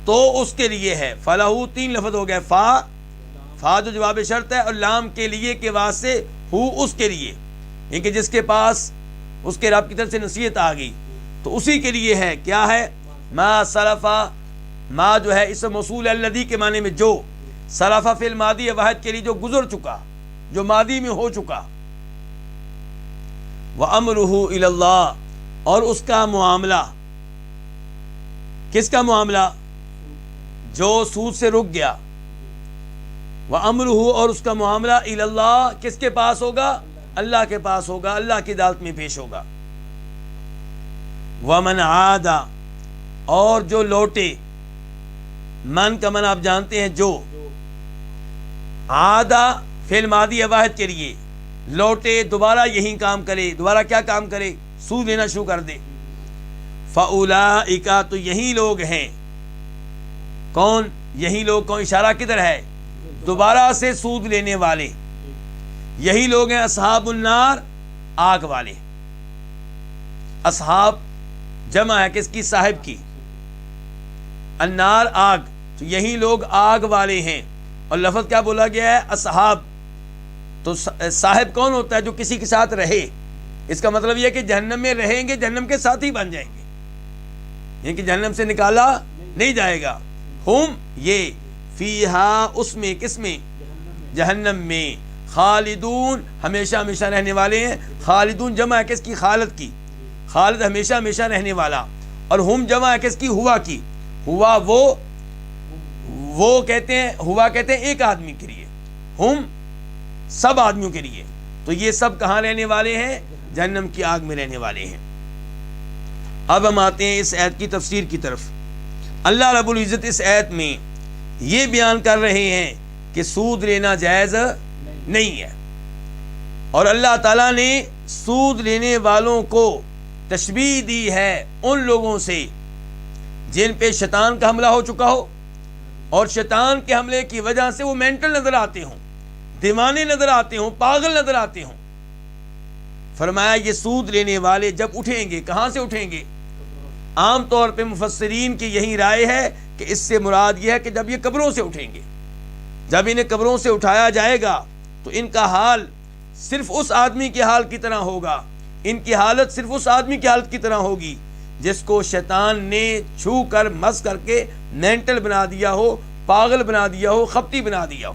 تو اس کے لیے ہے. فلاح تین لفظ ہو گئے، فا جو جواب شرط ہے، اور لام کے لیے کے واسطے، ہو اس کے لیے، یعنی کہ جس کے پاس اس کے رب کی طرف سے نصیحت آ گئی. تو اسی کے لیے ہے کیا ہے ما سلفا، ما جو ہے اس موصول الذی کے معنی میں جو، سلفا فی الماضی واحد کے لیے جو گزر چکا، جو ماضی میں ہو چکا، وَأَمْرُهُ إِلَى اللَّهِ، اور اس کا معاملہ، کس کا معاملہ؟ جو سود سے رک گیا، وَأَمْرُهُ، اور اس کا معاملہ إِلَى اللَّهِ، کس کے پاس ہوگا؟ اللہ کے پاس ہوگا، اللہ کی عدالت میں پیش ہوگا۔ وَمَنْ عَادَ، اور جو لوٹے، من کا من آپ جانتے ہیں جو، عادہ فعل ماضی واحد کے لیے، لوٹے دوبارہ یہی کام کرے، دوبارہ کیا کام کرے؟ سود لینا شروع کر دے۔ فَأُولَئِكَ، تو یہی لوگ ہیں، کون یہی لوگ؟ کون اشارہ کدھر ہے؟ دوبارہ سے سود لینے والے، یہی لوگ ہیں اصحاب النار، آگ والے۔ اصحاب جمع ہے کس کی؟ صاحب کی، النار آگ، تو یہی لوگ آگ والے ہیں۔ اور لفظ کیا بولا گیا ہے؟ اصحاب، تو صاحب کون ہوتا ہے؟ جو کسی کے ساتھ رہے۔ اس کا مطلب یہ ہے کہ جہنم میں رہیں گے، جہنم کے ساتھ ہی بن جائیں گے، یعنی کہ جہنم سے نکالا نہیں جائے گا۔ ہم یہ فیہا، اس میں، کس میں؟ جہنم میں، خالدون، ہمیشہ ہمیشہ رہنے والے ہیں۔ خالدون جمع ہے کس کی؟ خالد کی، خالد ہمیشہ ہمیشہ رہنے والا۔ اور ہم جمع ہے کس کی؟ ہوا کی، ہوا وہ کہتے ہیں، ہوا کہتے ہیں ایک آدمی کے لیے، ہم سب آدمیوں کے لیے۔ تو یہ سب کہاں رہنے والے ہیں؟ جہنم کی آگ میں رہنے والے ہیں۔ اب ہم آتے ہیں اس آیت کی تفسیر کی طرف۔ اللہ رب العزت اس آیت میں یہ بیان کر رہے ہیں کہ سود لینا جائز نہیں ہے، اور اللہ تعالیٰ نے سود لینے والوں کو تشبیہ دی ہے ان لوگوں سے جن پہ شیطان کا حملہ ہو چکا ہو، اور شیطان کے حملے کی وجہ سے وہ مینٹل نظر آتے ہوں، دیوانے نظر آتے ہوں، پاگل نظر آتے ہوں۔ فرمایا یہ سود لینے والے جب اٹھیں گے، کہاں سے اٹھیں گے؟ عام طور پہ مفسرین کی یہی رائے ہے کہ اس سے مراد یہ ہے کہ جب یہ قبروں سے اٹھیں گے، جب انہیں قبروں سے اٹھایا جائے گا تو ان کا حال صرف اس آدمی کے حال کی طرح ہوگا، ان کی حالت صرف اس آدمی کی حالت کی طرح ہوگی جس کو شیطان نے چھو کر مس کر کے مینٹل بنا دیا ہو، پاگل بنا دیا ہو، خپتی بنا دیا ہو۔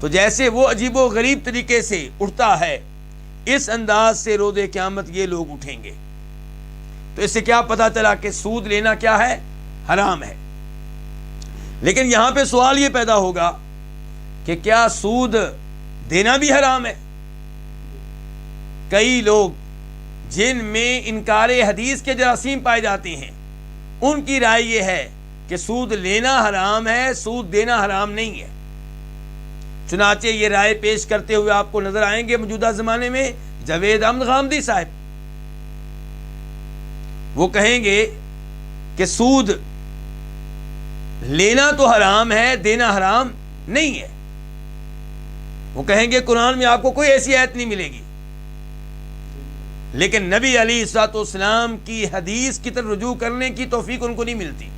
تو جیسے وہ عجیب و غریب طریقے سے اٹھتا ہے، اس انداز سے روز قیامت یہ لوگ اٹھیں گے۔ تو اس سے کیا پتہ چلا کہ سود لینا کیا ہے؟ حرام ہے۔ لیکن یہاں پہ سوال یہ پیدا ہوگا کہ کیا سود دینا بھی حرام ہے؟ کئی لوگ جن میں انکار حدیث کے جراثیم پائے جاتے ہیں، ان کی رائے یہ ہے کہ سود لینا حرام ہے، سود دینا حرام نہیں ہے۔ چنانچہ یہ رائے پیش کرتے ہوئے آپ کو نظر آئیں گے موجودہ زمانے میں جاوید احمد غامدی صاحب۔ وہ کہیں گے کہ سود لینا تو حرام ہے، دینا حرام نہیں ہے۔ وہ کہیں گے قرآن میں آپ کو کوئی ایسی آیت نہیں ملے گی، لیکن نبی علیہ الصلوۃ والسلام کی حدیث کی طرف رجوع کرنے کی توفیق ان کو نہیں ملتی۔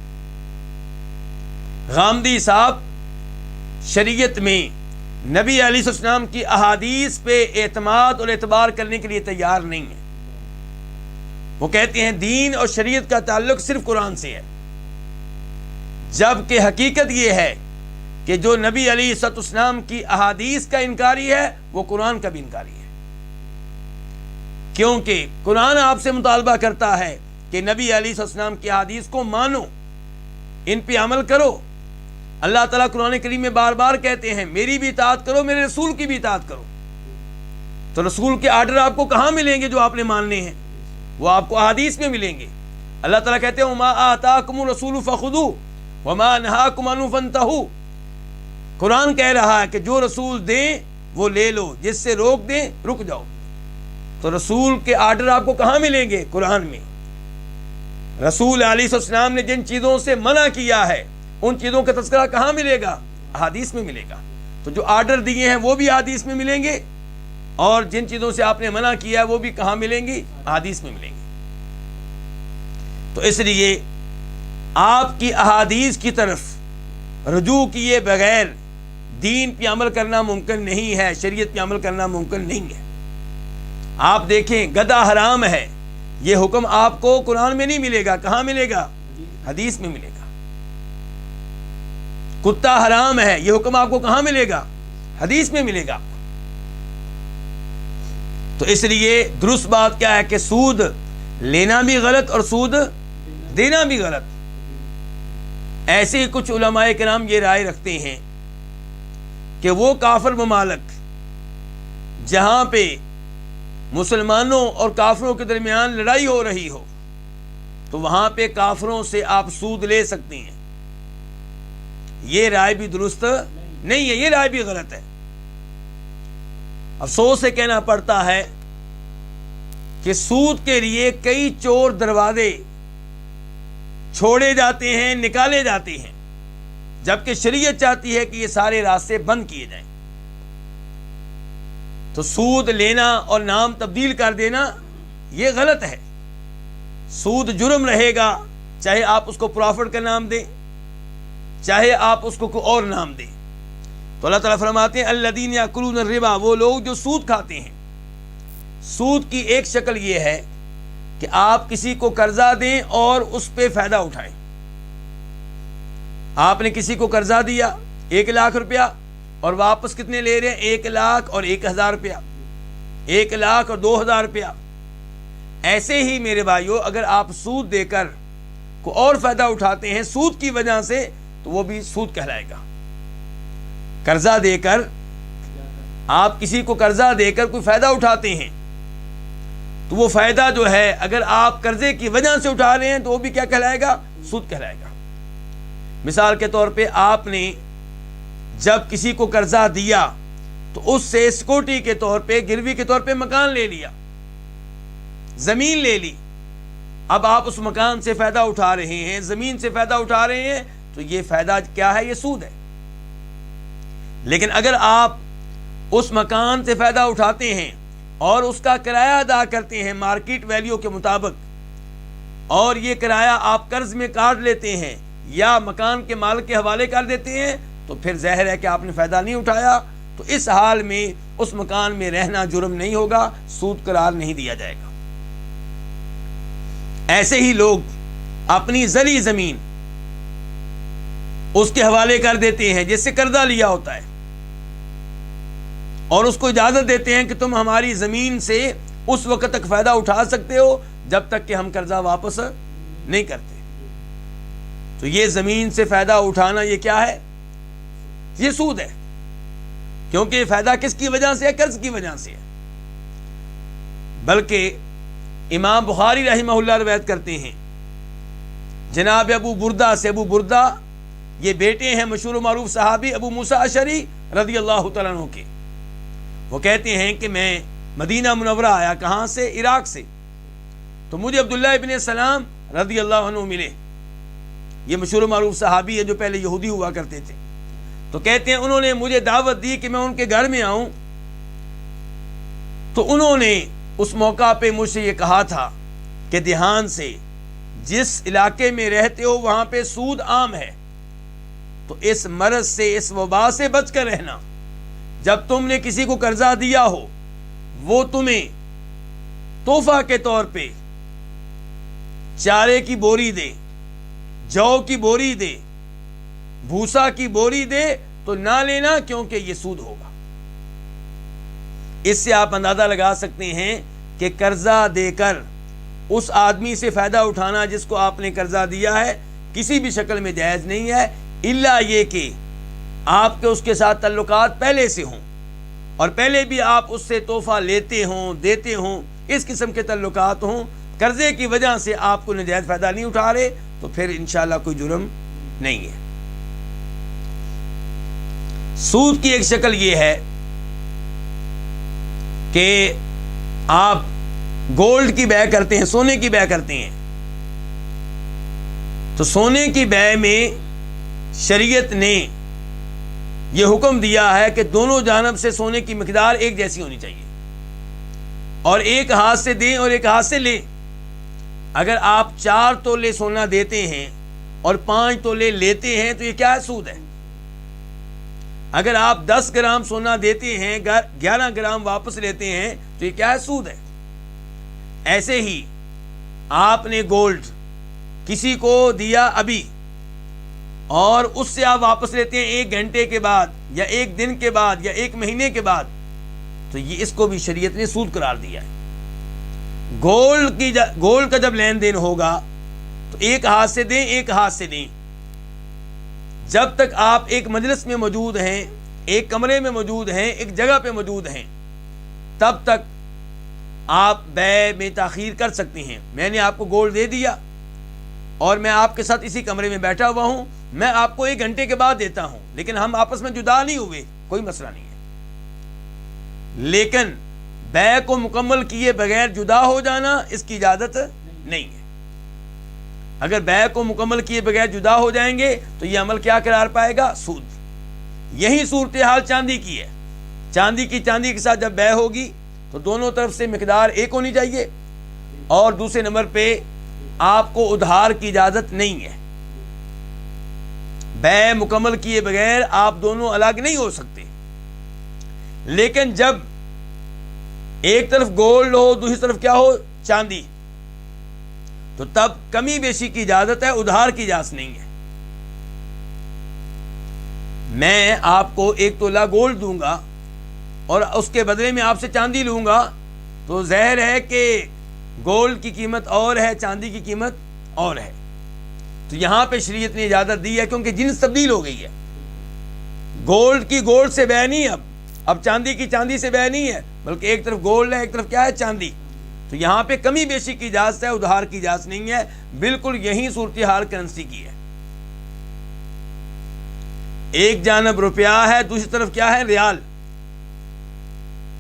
غامدی صاحب شریعت میں نبی علیہ السلام کی احادیث پہ اعتماد اور اعتبار کرنے کے لیے تیار نہیں ہے۔ وہ کہتے ہیں دین اور شریعت کا تعلق صرف قرآن سے ہے، جبکہ حقیقت یہ ہے کہ جو نبی علیہ السلام کی احادیث کا انکاری ہے وہ قرآن کا بھی انکاری ہے، کیونکہ قرآن آپ سے مطالبہ کرتا ہے کہ نبی علیہ السلام کی احادیث کو مانو، ان پہ عمل کرو۔ اللہ تعالیٰ قرآن کریم میں بار بار کہتے ہیں میری بھی اطاعت کرو، میرے رسول کی بھی اطاعت کرو۔ تو رسول کے آرڈر آپ کو کہاں ملیں گے جو آپ نے ماننے ہیں؟ وہ آپ کو احادیث میں ملیں گے۔ اللہ تعالیٰ کہتے ہیں وما آتاکم الرسول فخذوہ وما نہاکم عنہ فانتہوا۔ قرآن کہہ رہا ہے کہ جو رسول دیں وہ لے لو، جس سے روک دیں رک جاؤ۔ تو رسول کے آرڈر آپ کو کہاں ملیں گے؟ قرآن میں۔ رسول علیہ السلام نے جن چیزوں سے منع کیا ہے ان چیزوں کا تذکرہ کہاں ملے گا؟ احادیث میں ملے گا۔ تو جو آرڈر دیے ہیں وہ بھی احادیث میں ملیں گے، اور جن چیزوں سے آپ نے منع کیا ہے وہ بھی کہاں ملیں گی؟ احادیث میں ملیں گی۔ تو اس لیے آپ کی احادیث کی طرف رجوع کیے بغیر دین پہ عمل کرنا ممکن نہیں ہے، شریعت پہ عمل کرنا ممکن نہیں ہے۔ آپ دیکھیں گدھا حرام ہے، یہ حکم آپ کو قرآن میں نہیں ملے گا، کہاں ملے گا؟ حدیث میں ملے گا۔ کتا حرام ہے، یہ حکم آپ کو کہاں ملے گا؟ حدیث میں ملے گا۔ تو اس لیے درست بات کیا ہے کہ سود لینا بھی غلط اور سود دینا بھی غلط۔ ایسے ہی کچھ علماء کرام یہ رائے رکھتے ہیں کہ وہ کافر ممالک جہاں پہ مسلمانوں اور کافروں کے درمیان لڑائی ہو رہی ہو تو وہاں پہ کافروں سے آپ سود لے سکتے ہیں۔ یہ رائے بھی درست نہیں ہے، یہ رائے بھی غلط ہے۔ افسوس سے کہنا پڑتا ہے کہ سود کے لیے کئی چور دروازے چھوڑے جاتے ہیں، نکالے جاتے ہیں، جبکہ شریعت چاہتی ہے کہ یہ سارے راستے بند کیے جائیں۔ تو سود لینا اور نام تبدیل کر دینا یہ غلط ہے۔ سود جرم رہے گا، چاہے آپ اس کو پرافٹ کا نام دیں، چاہے آپ اس کو کوئی اور نام دیں۔ تو اللہ تعالیٰ فرماتے ہیں الذین یاکلون الربا، وہ لوگ جو سود کھاتے ہیں۔ سود کی ایک شکل یہ ہے کہ آپ کسی کو قرضہ دیں اور اس پہ فائدہ اٹھائیں۔ آپ نے کسی کو قرضہ دیا 1,00,000 روپیہ اور واپس کتنے لے رہے ہیں؟ 1,00,000 اور 1,000 روپیہ، 1,00,000 اور 2,000 روپیہ۔ ایسے ہی میرے بھائیوں، اگر آپ سود دے کر کوئی اور فائدہ اٹھاتے ہیں سود کی وجہ سے تو وہ بھی سود کہلائے گا۔ قرضہ دے کر، آپ کسی کو قرضہ دے کر کوئی فائدہ اٹھاتے ہیں تو وہ فائدہ جو ہے اگر آپ قرضے کی وجہ سے اٹھا رہے ہیں تو وہ بھی کیا کہلائے گا؟ سود کہلائے گا۔ مثال کے طور پہ آپ نے جب کسی کو قرضہ دیا تو اس سے سیکورٹی کے طور پہ، گروی کے طور پہ مکان لے لیا، زمین لے لی۔ اب آپ اس مکان سے فائدہ اٹھا رہے ہیں، زمین سے فائدہ اٹھا رہے ہیں، تو یہ فائدہ کیا ہے؟ یہ سود ہے۔ لیکن اگر آپ اس مکان سے فائدہ اٹھاتے ہیں اور اس کا کرایہ ادا کرتے ہیں مارکیٹ ویلیو کے مطابق، اور یہ کرایہ آپ قرض میں کاٹ لیتے ہیں یا مکان کے مالک کے حوالے کر دیتے ہیں، تو پھر ظاہر ہے کہ آپ نے فائدہ نہیں اٹھایا۔ تو اس حال میں اس مکان میں رہنا جرم نہیں ہوگا، سود قرار نہیں دیا جائے گا۔ ایسے ہی لوگ اپنی زرعی زمین اس کے حوالے کر دیتے ہیں جس سے قرضہ لیا ہوتا ہے، اور اس کو اجازت دیتے ہیں کہ تم ہماری زمین سے اس وقت تک فائدہ اٹھا سکتے ہو جب تک کہ ہم قرضہ واپس نہیں کرتے۔ تو یہ زمین سے فائدہ اٹھانا یہ کیا ہے؟ یہ سود ہے، کیونکہ یہ فائدہ کس کی وجہ سے ہے؟ قرض کی وجہ سے ہے۔ بلکہ امام بخاری رحمہ اللہ روایت کرتے ہیں جناب ابو بردہ سے، ابو بردہ یہ بیٹے ہیں مشہور و معروف صحابی ابو موسیٰ اشعری رضی اللہ تعالیٰ عنہ کے۔ وہ کہتے ہیں کہ میں مدینہ منورہ آیا، کہاں سے؟ عراق سے۔ تو مجھے عبداللہ ابن سلام رضی اللہ عنہ ملے، یہ مشہور و معروف صحابی ہے جو پہلے یہودی ہوا کرتے تھے۔ تو کہتے ہیں انہوں نے مجھے دعوت دی کہ میں ان کے گھر میں آؤں، تو انہوں نے اس موقع پہ مجھ سے یہ کہا تھا کہ دھیان سے، جس علاقے میں رہتے ہو وہاں پہ سود عام ہے، تو اس مرض سے، اس وبا سے بچ کر رہنا۔ جب تم نے کسی کو قرضہ دیا ہو، وہ تمہیں تحفہ کے طور پہ چارے کی بوری دے، جو کی بوری دے، بھوسا کی بوری دے، تو نہ لینا، کیونکہ یہ سود ہوگا۔ اس سے آپ اندازہ لگا سکتے ہیں کہ قرضہ دے کر اس آدمی سے فائدہ اٹھانا جس کو آپ نے قرضہ دیا ہے کسی بھی شکل میں جائز نہیں ہے، الا یہ کہ آپ کے اس کے ساتھ تعلقات پہلے سے ہوں اور پہلے بھی آپ اس سے تحفہ لیتے ہوں، دیتے ہوں، اس قسم کے تعلقات ہوں، قرضے کی وجہ سے آپ کو ناجائز فائدہ نہیں اٹھا رہے، تو پھر انشاءاللہ کوئی جرم نہیں ہے۔ سود کی ایک شکل یہ ہے کہ آپ گولڈ کی بیع کرتے ہیں، سونے کی بیع کرتے ہیں، تو سونے کی بیع میں شریعت نے یہ حکم دیا ہے کہ دونوں جانب سے سونے کی مقدار ایک جیسی ہونی چاہیے، اور ایک ہاتھ سے دیں اور ایک ہاتھ سے لیں۔ اگر آپ 4 تولے سونا دیتے ہیں اور 5 تولے لیتے ہیں تو یہ کیا ہے؟ سود ہے۔ اگر آپ 10 گرام سونا دیتے ہیں، 11 گرام واپس لیتے ہیں، تو یہ کیا ہے؟ سود ہے۔ ایسے ہی آپ نے گولڈ کسی کو دیا ابھی اور اس سے آپ واپس لیتے ہیں 1 گھنٹے کے بعد یا 1 دن کے بعد یا 1 مہینے کے بعد، تو یہ اس کو بھی شریعت نے سود قرار دیا ہے۔ گولڈ کا جب لین دین ہوگا تو ایک ہاتھ سے دیں، ایک ہاتھ سے دیں۔ جب تک آپ ایک مجلس میں موجود ہیں، ایک کمرے میں موجود ہیں، ایک جگہ پہ موجود ہیں، تب تک آپ بیع میں تاخیر کر سکتے ہیں۔ میں نے آپ کو گولڈ دے دیا اور میں آپ کے ساتھ اسی کمرے میں بیٹھا ہوا ہوں، میں آپ کو 1 گھنٹے کے بعد دیتا ہوں، لیکن ہم آپس میں جدا نہیں ہوئے، کوئی مسئلہ نہیں ہے۔ لیکن بیع کو مکمل کیے بغیر جدا ہو جانا، اس کی اجازت نہیں ہے۔ اگر بیع کو مکمل کیے بغیر جدا ہو جائیں گے تو یہ عمل کیا قرار پائے گا؟ سود۔ یہی صورتحال چاندی کی ہے۔ چاندی کے ساتھ جب بیع ہوگی تو دونوں طرف سے مقدار ایک ہونی چاہیے، اور دوسرے نمبر پہ آپ کو ادھار کی اجازت نہیں ہے۔ بیع مکمل کیے بغیر آپ دونوں الگ نہیں ہو سکتے۔ لیکن جب ایک طرف گولڈ ہو، دوسری طرف کیا ہو؟ چاندی، تو تب کمی بیشی کی اجازت ہے، ادھار کی اجازت نہیں ہے۔ میں آپ کو 1 تولہ گولڈ دوں گا اور اس کے بدلے میں آپ سے چاندی لوں گا، تو ظاہر ہے کہ گولڈ کی قیمت اور ہے، چاندی کی قیمت اور ہے۔ تو یہاں پہ شریعت نے اجازت دی ہے، کیونکہ جنس تبدیل ہو گئی ہے۔ گولڈ کی گولڈ سے بیع نہیں، اب چاندی کی چاندی سے بیع نہیں ہے، بلکہ ایک طرف گولڈ ہے، ایک طرف کیا ہے؟ چاندی۔ تو یہاں پہ کمی بیشی کی اجازت ہے، ادھار کی اجازت نہیں ہے۔ بالکل یہی صورتحال کرنسی کی ہے۔ ایک جانب روپیہ ہے، دوسری طرف کیا ہے؟ ریال۔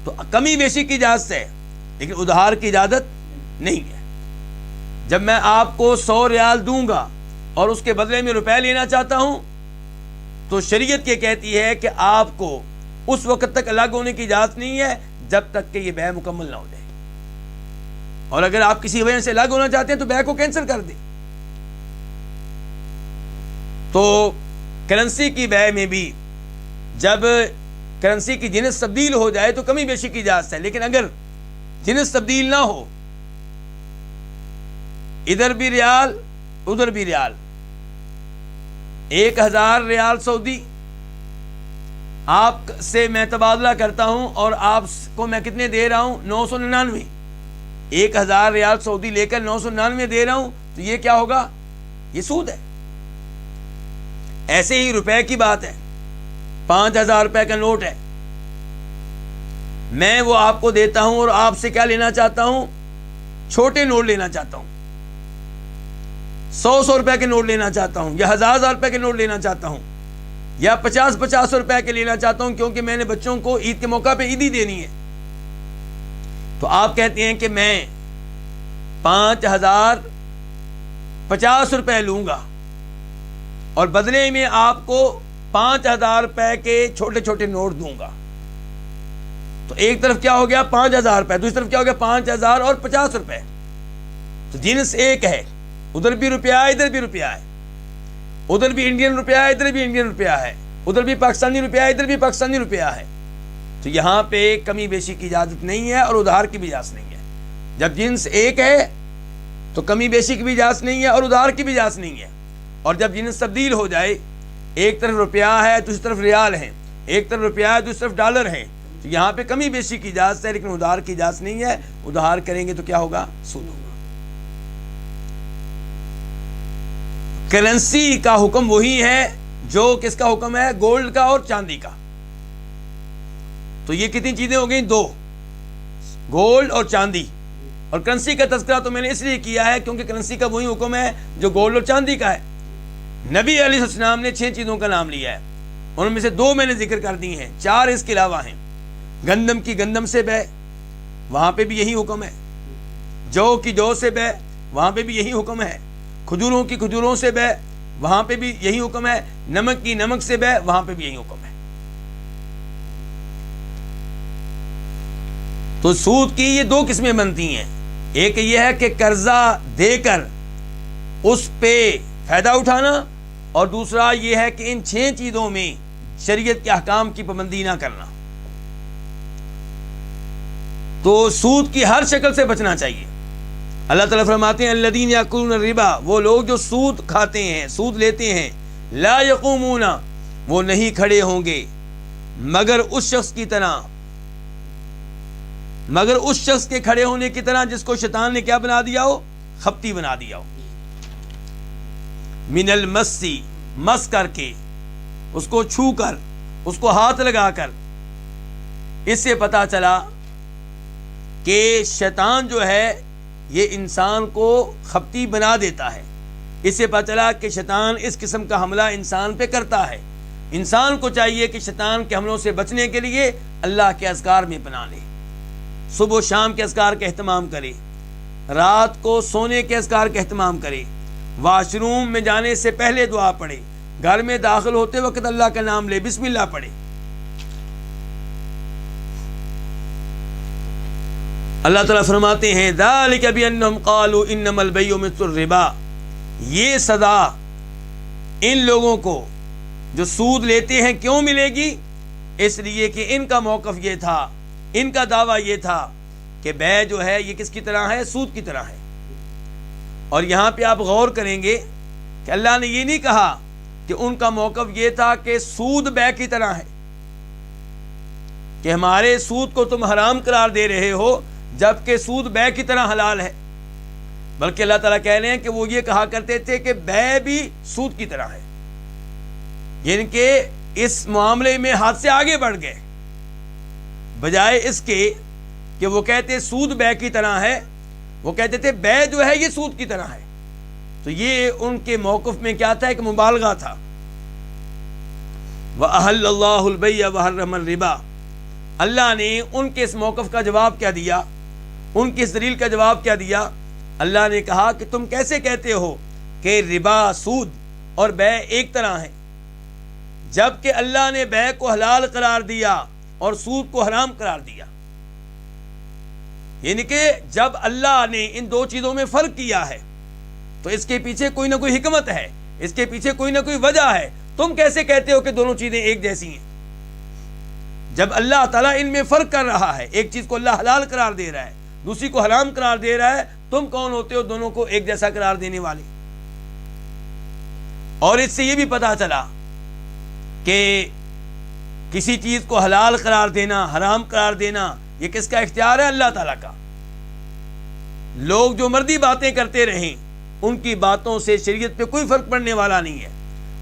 تو کمی بیشی کی اجازت ہے، لیکن ادھار کی اجازت نہیں ہے۔ جب میں آپ کو 100 ریال دوں گا اور اس کے بدلے میں روپے لینا چاہتا ہوں، تو شریعت یہ کہتی ہے کہ آپ کو اس وقت تک الگ ہونے کی اجازت نہیں ہے جب تک کہ یہ بیع مکمل نہ ہو جائے، اور اگر آپ کسی وجہ سے الگ ہونا چاہتے ہیں تو بیع کو کینسل کر دیں۔ تو کرنسی کی بیع میں بھی جب کرنسی کی جنس تبدیل ہو جائے تو کمی بیشی کی اجازت ہے، لیکن اگر جنس تبدیل نہ ہو، ادھر بھی ریال ادھر بھی ریال، 1000 ریال سعودی آپ سے میں تبادلہ کرتا ہوں اور آپ کو میں کتنے دے رہا ہوں؟ 999۔ 1000 ریال سعودی لے کر 999 دے رہا ہوں، تو یہ کیا ہوگا؟ یہ سود ہے۔ ایسے ہی روپے کی بات ہے، 5000 روپے کا نوٹ ہے، میں وہ آپ کو دیتا ہوں اور آپ سے کیا لینا چاہتا ہوں؟ چھوٹے نوٹ لینا چاہتا ہوں، 100 روپے کے نوٹ لینا چاہتا ہوں، یا 1000 روپے کے نوٹ لینا چاہتا ہوں، یا 50 روپے کے لینا چاہتا ہوں، کیونکہ میں نے بچوں کو عید کے موقع پہ عیدی دینی ہے۔ تو آپ کہتے ہیں کہ میں 5050 روپے لوں گا اور بدلے میں آپ کو 5000 روپے کے چھوٹے چھوٹے نوٹ دوں گا۔ تو ایک طرف کیا ہو گیا؟ 5000 روپے، دوسری طرف کیا ہو گیا؟ 5000 اور 50 روپے۔ تو جنس ایک ہے، ادھر بھی روپیہ ہے، ادھر بھی روپیہ ہے، ادھر بھی انڈین روپیہ ہے، ادھر بھی انڈین روپیہ ہے، ادھر بھی پاکستانی روپیہ ہے، ادھر بھی پاکستانی روپیہ ہے۔ تو یہاں پہ کمی بیشی کی اجازت نہیں ہے اور ادھار کی بھی اجازت نہیں ہے۔ جب جنس ایک ہے تو کمی بیشی کی بھی اجازت نہیں ہے اور ادھار کی بھی اجازت نہیں ہے، اور جب جنس تبدیل ہو جائے، ایک طرف روپیہ ہے دوسری طرف ریال ہے، ایک طرف روپیہ ہے دوسری طرف ڈالر ہے، تو یہاں پہ کمی بیشی کی اجازت ہے، لیکن ادھار کی اجازت نہیں ہے۔ ادھار کریں گے تو کیا ہوگا؟ سود ہوگا۔ کرنسی کا حکم وہی ہے جو کس کا حکم ہے؟ گولڈ کا اور چاندی کا۔ تو یہ کتنی چیزیں ہو گئیں؟ 2، گولڈ اور چاندی۔ اور کرنسی کا تذکرہ تو میں نے اس لیے کیا ہے کیونکہ کرنسی کا وہی حکم ہے جو گولڈ اور چاندی کا ہے۔ نبی علیہ السلام نے 6 چیزوں کا نام لیا ہے، ان میں سے 2 میں نے ذکر کر دی ہیں، 4 اس کے علاوہ ہیں۔ گندم کی گندم سے بیع، وہاں پہ بھی یہی حکم ہے۔ جو کی جو سے بیع، وہاں پہ بھی یہی حکم ہے۔ کھجوروں کی کھجوروں سے بیع، وہاں پہ بھی یہی حکم ہے۔ نمک کی نمک سے بیع، وہاں پہ بھی یہی حکم ہے۔ تو سود کی یہ 2 قسمیں بنتی ہیں، ایک یہ ہے کہ قرضہ دے کر اس پہ فائدہ اٹھانا، اور دوسرا یہ ہے کہ ان 6 چیزوں میں شریعت کے احکام کی پابندی نہ کرنا۔ تو سود کی ہر شکل سے بچنا چاہیے، اللہ تعالیٰ فرماتے ہیں الذین یاکلون الربا، وہ لوگ جو سود کھاتے ہیں، سود لیتے ہیں، لا یقومون، وہ نہیں کھڑے ہوں گے مگر اس شخص کے کھڑے ہونے کی طرح جس کو شیطان نے کیا بنا دیا ہو؟ خپتی بنا دیا ہو۔ من المسی، مس کر کے، اس کو چھو کر، اس کو ہاتھ لگا کر۔ اس سے پتا چلا کہ شیطان جو ہے یہ انسان کو خپتی بنا دیتا ہے۔ اس سے پتا چلا کہ شیطان اس قسم کا حملہ انسان پہ کرتا ہے۔ انسان کو چاہیے کہ شیطان کے حملوں سے بچنے کے لیے اللہ کے اذکار میں پناہ لے، صبح و شام کے اذکار کا اہتمام کرے، رات کو سونے کے اذکار کا اہتمام کرے، واش روم میں جانے سے پہلے دعا پڑھے، گھر میں داخل ہوتے وقت اللہ کا نام لے، بسم اللہ پڑھے۔ اللہ تعالیٰ فرماتے ہیں ذالک بانہم قالوا انما البیع مثل الربا، یہ سزا ان لوگوں کو جو سود لیتے ہیں کیوں ملے گی؟ اس لیے کہ ان کا موقف یہ تھا، ان کا دعویٰ یہ تھا کہ بیع جو ہے یہ کس کی طرح ہے؟ سود کی طرح ہے۔ اور یہاں پہ آپ غور کریں گے کہ اللہ نے یہ نہیں کہا کہ ان کا موقف یہ تھا کہ سود بیع کی طرح ہے، کہ ہمارے سود کو تم حرام قرار دے رہے ہو جبکہ سود بیع کی طرح حلال ہے، بلکہ اللہ تعالیٰ کہہ رہے ہیں کہ وہ یہ کہا کرتے تھے کہ بیع بھی سود کی طرح ہے، یعنی کہ اس معاملے میں حد سے آگے بڑھ گئے۔ بجائے اس کے کہ وہ کہتے سود بیع کی طرح ہے، وہ کہتے تھے بیع جو ہے یہ سود کی طرح ہے۔ تو یہ ان کے موقف میں کیا تھا؟ ایک مبالغہ تھا۔ وَأَحَلَّ اللَّهُ الْبَيْعَ وَحَرَّمَ الرِّبَا، اللہ نے ان کے اس موقف کا جواب کیا دیا، ان کی اس دلیل کا جواب کیا دیا؟ اللہ نے کہا کہ تم کیسے کہتے ہو کہ ربا، سود اور بیع ایک طرح ہے، جبکہ اللہ نے بیع کو حلال قرار دیا اور سود کو حرام قرار دیا۔ یعنی کہ جب اللہ نے ان دو چیزوں میں فرق کیا ہے تو اس کے پیچھے کوئی نہ کوئی حکمت ہے، اس کے پیچھے کوئی نہ کوئی وجہ ہے۔ تم کیسے کہتے ہو کہ دونوں چیزیں ایک جیسی ہیں؟ جب اللہ تعالیٰ ان میں فرق کر رہا ہے، ایک چیز کو اللہ حلال قرار دے رہا ہے، دوسری کو حرام قرار دے رہا ہے، تم کون ہوتے ہو دونوں کو ایک جیسا قرار دینے والے؟ اور اس سے یہ بھی پتا چلا کہ کسی چیز کو حلال قرار دینا، حرام قرار دینا، یہ کس کا اختیار ہے؟ اللہ تعالیٰ کا۔ لوگ جو مردی باتیں کرتے رہیں، ان کی باتوں سے شریعت پہ کوئی فرق پڑنے والا نہیں ہے۔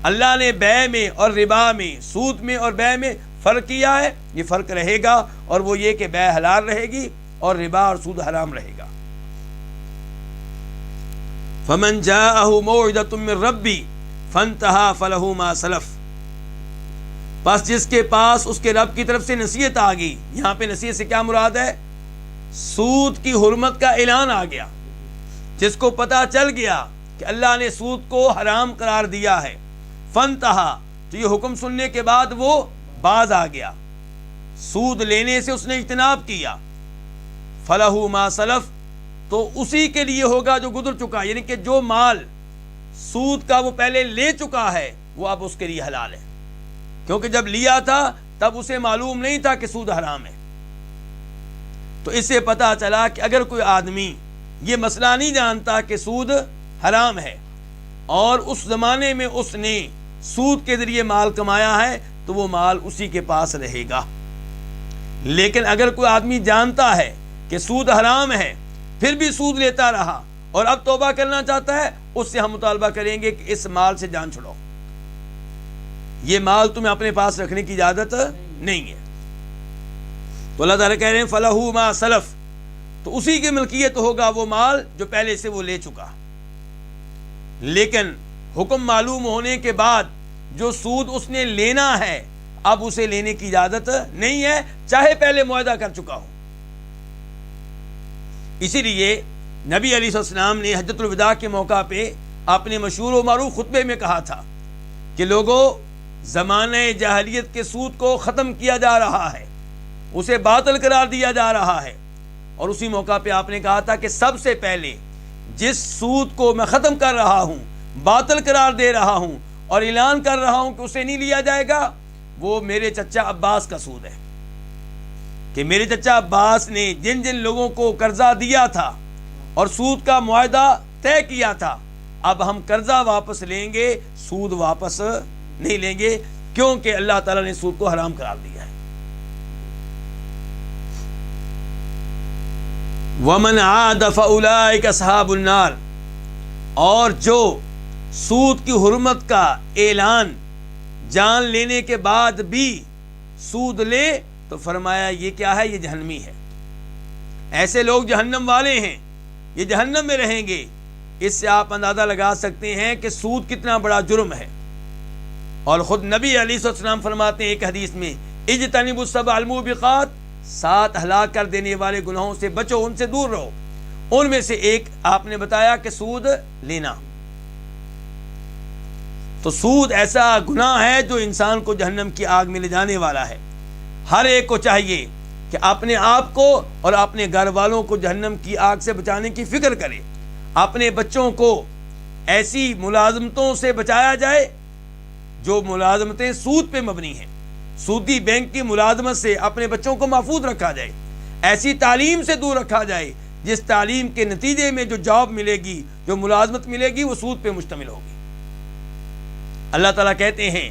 اللہ نے بیع میں اور ربا میں، سود میں اور بیع میں فرق کیا ہے، یہ فرق رہے گا، اور وہ یہ کہ بیع حلال رہے گی اور ربا اور سود حرام رہے گا۔ فَمَنْ جَاءَهُ مَوْعِظَةٌ مِّن رَّبِّهِ فَانْتَهَىٰ فَلَهُ مَا سَلَفَ، بس جس کے پاس اس کے رب کی طرف سے نصیحت آ گئی۔ یہاں پہ نصیحت سے کیا مراد ہے؟ سود کی حرمت کا اعلان آ گیا، جس کو پتا چل گیا کہ اللہ نے سود کو حرام قرار دیا ہے، فَانْتَهَىٰ، تو یہ حکم سننے کے بعد وہ باز آ گیا، سود لینے سے اس نے اجتناب کیا، فَلَهُ مَا سَلَفَ، تو اسی کے لیے ہوگا جو گزر چکا، یعنی کہ جو مال سود کا وہ پہلے لے چکا ہے وہ اب اس کے لیے حلال ہے، کیونکہ جب لیا تھا تب اسے معلوم نہیں تھا کہ سود حرام ہے۔ تو اس سے پتا چلا کہ اگر کوئی آدمی یہ مسئلہ نہیں جانتا کہ سود حرام ہے اور اس زمانے میں اس نے سود کے ذریعے مال کمایا ہے تو وہ مال اسی کے پاس رہے گا۔ لیکن اگر کوئی آدمی جانتا ہے کہ سود حرام ہے پھر بھی سود لیتا رہا اور اب توبہ کرنا چاہتا ہے، اس سے ہم مطالبہ کریں گے کہ اس مال سے جان چھڑاؤ، یہ مال تمہیں اپنے پاس رکھنے کی اجازت نہیں ہے۔ تو اللہ تعالیٰ کہہ رہے ہیں فَلَهُ مَا سَلَفَ، تو اسی کی ملکیت ہوگا وہ مال جو پہلے سے وہ لے چکا۔ لیکن حکم معلوم ہونے کے بعد جو سود اس نے لینا ہے اب اسے لینے کی اجازت نہیں ہے، چاہے پہلے معاہدہ کر چکا ہو۔ اسی لیے نبی علیہ السلام نے حجۃ الوداع کے موقع پہ اپنے مشہور و معروف خطبے میں کہا تھا کہ لوگوں، زمانہ جاہلیت کے سود کو ختم کیا جا رہا ہے، اسے باطل قرار دیا جا رہا ہے، اور اسی موقع پہ آپ نے کہا تھا کہ سب سے پہلے جس سود کو میں ختم کر رہا ہوں، باطل قرار دے رہا ہوں اور اعلان کر رہا ہوں کہ اسے نہیں لیا جائے گا، وہ میرے چچا عباس کا سود ہے، کہ میرے چچا عباس نے جن جن لوگوں کو قرضہ دیا تھا اور سود کا معاہدہ طے کیا تھا، اب ہم قرضہ واپس لیں گے، سود واپس نہیں لیں گے، کیونکہ اللہ تعالیٰ نے سود کو حرام قرار دیا ہے۔ وَمَنْ عَادَ فَأُولَٰئِكَ أَصْحَابُ النَّارِ، اور جو سود کی حرمت کا اعلان جان لینے کے بعد بھی سود لے تو فرمایا یہ کیا ہے؟ یہ جہنمی ہے۔ ایسے لوگ جہنم والے ہیں، یہ جہنم میں رہیں گے۔ اس سے آپ اندازہ لگا سکتے ہیں کہ سود کتنا بڑا جرم ہے۔ اور خود نبی علیہ السلام فرماتے ہیں ایک حدیث میں، اجتنبوا السبع الموبقات، 7 ہلاک کر دینے والے گناہوں سے بچو، ان سے دور رہو۔ ان میں سے ایک آپ نے بتایا کہ سود لینا۔ تو سود ایسا گناہ ہے جو انسان کو جہنم کی آگ میں لے جانے والا ہے۔ ہر ایک کو چاہیے کہ اپنے آپ کو اور اپنے گھر والوں کو جہنم کی آگ سے بچانے کی فکر کرے، اپنے بچوں کو ایسی ملازمتوں سے بچایا جائے جو ملازمتیں سود پہ مبنی ہیں۔ سودی بینک کی ملازمت سے اپنے بچوں کو محفوظ رکھا جائے، ایسی تعلیم سے دور رکھا جائے جس تعلیم کے نتیجے میں جو جاب ملے گی، جو ملازمت ملے گی، وہ سود پہ مشتمل ہوگی۔ اللہ تعالیٰ کہتے ہیں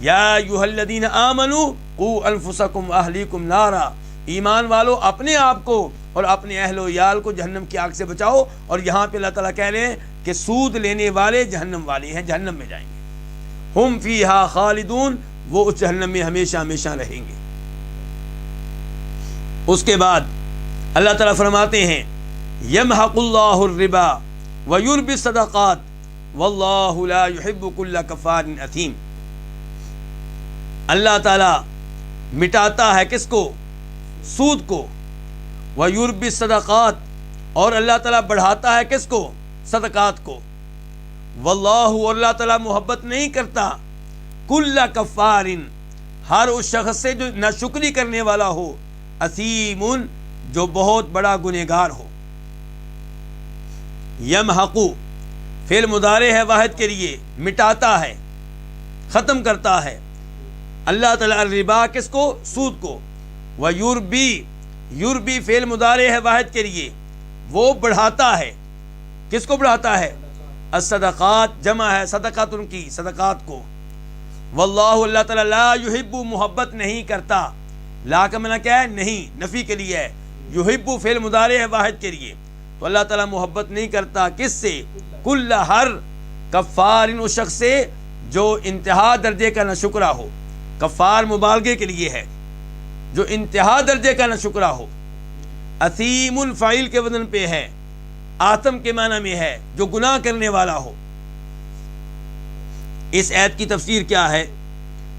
یا ایھا الذین آمنوا قوا انفسکم واہلیکم نارا، ایمان والو اپنے آپ کو اور اپنے اہل و عیال کو جہنم کی آگ سے بچاؤ۔ اور یہاں پہ اللہ تعالیٰ کہہ رہے ہیں کہ سود لینے والے جہنم والے ہیں، جہنم میں جائیں گے۔ ہم فیہا خالدون، وہ اس جہنم میں ہمیشہ ہمیشہ رہیں گے۔ اس کے بعد اللہ تعالیٰ فرماتے ہیں یمحق اللہ الربا ویربی الصدقات واللہ لا یحب کل کفار اثیم۔ اللہ تعالیٰ مٹاتا ہے کس کو؟ سود کو۔ ویربی الصدقات، اور اللہ تعالیٰ بڑھاتا ہے کس کو؟ صدقات کو۔ واللہ، اور اللہ تعالیٰ محبت نہیں کرتا کل کفار، ہر اس شخص سے جو ناشکری کرنے والا ہو، اثیم، جو بہت بڑا گنہگار ہو۔ یمحقو فعل مضارع ہے واحد کے لیے، مٹاتا ہے، ختم کرتا ہے اللہ تعالیٰ الربا، کس کو؟ سود کو۔ ویربی، یربی فعل مضارع ہے واحد کے لیے، وہ بڑھاتا ہے، کس کو بڑھاتا ہے؟ الصدقات، جمع ہے صدقات، ان کی صدقات کو۔ واللہ، اللہ تعالیٰ لا یحب، محبت نہیں کرتا، لا کا معنی کیا ہے؟ نہیں، نفی کے لیے ہے، یحب فعل مضارع ہے واحد کے لیے، تو اللہ تعالیٰ محبت نہیں کرتا کس سے؟ کل، ہر، کفار، اس شخص سے جو انتہا درجے کا ناشکرا ہو۔ کفار مبالغے کے لیے ہے، جو انتہا درجے کا ناشکرا ہو۔ اثیم فاعل کے وزن پہ ہے، آتم کے معنی میں ہے، جو گناہ کرنے والا ہو۔ اس آیت کی تفسیر کیا ہے؟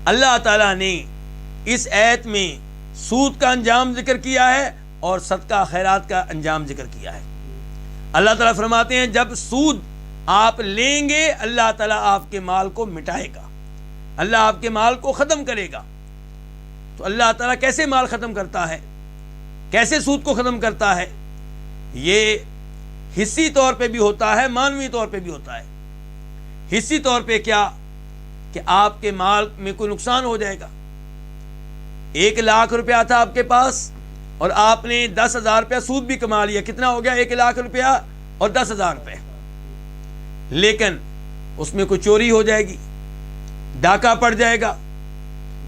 اللہ تعالیٰ نے اس آیت میں سود کا انجام ذکر کیا ہے اور صدقہ خیرات کا انجام ذکر کیا ہے۔ اللہ تعالیٰ فرماتے ہیں جب سود آپ لیں گے اللہ تعالیٰ آپ کے مال کو مٹائے گا، اللہ آپ کے مال کو ختم کرے گا۔ تو اللہ تعالیٰ کیسے مال ختم کرتا ہے، کیسے سود کو ختم کرتا ہے؟ یہ حصی طور پہ بھی ہوتا ہے، مانوی طور پہ بھی ہوتا ہے۔ حصی طور پہ کیا کہ آپ کے مال میں کوئی نقصان ہو جائے گا۔ 1 لاکھ روپیہ تھا آپ کے پاس اور آپ نے 10,000 روپیہ سود بھی کما لیا، کتنا ہو گیا؟ 1 لاکھ روپیہ اور 10,000 روپے۔ لیکن اس میں کوئی چوری ہو جائے گی، ڈاکہ پڑ جائے گا،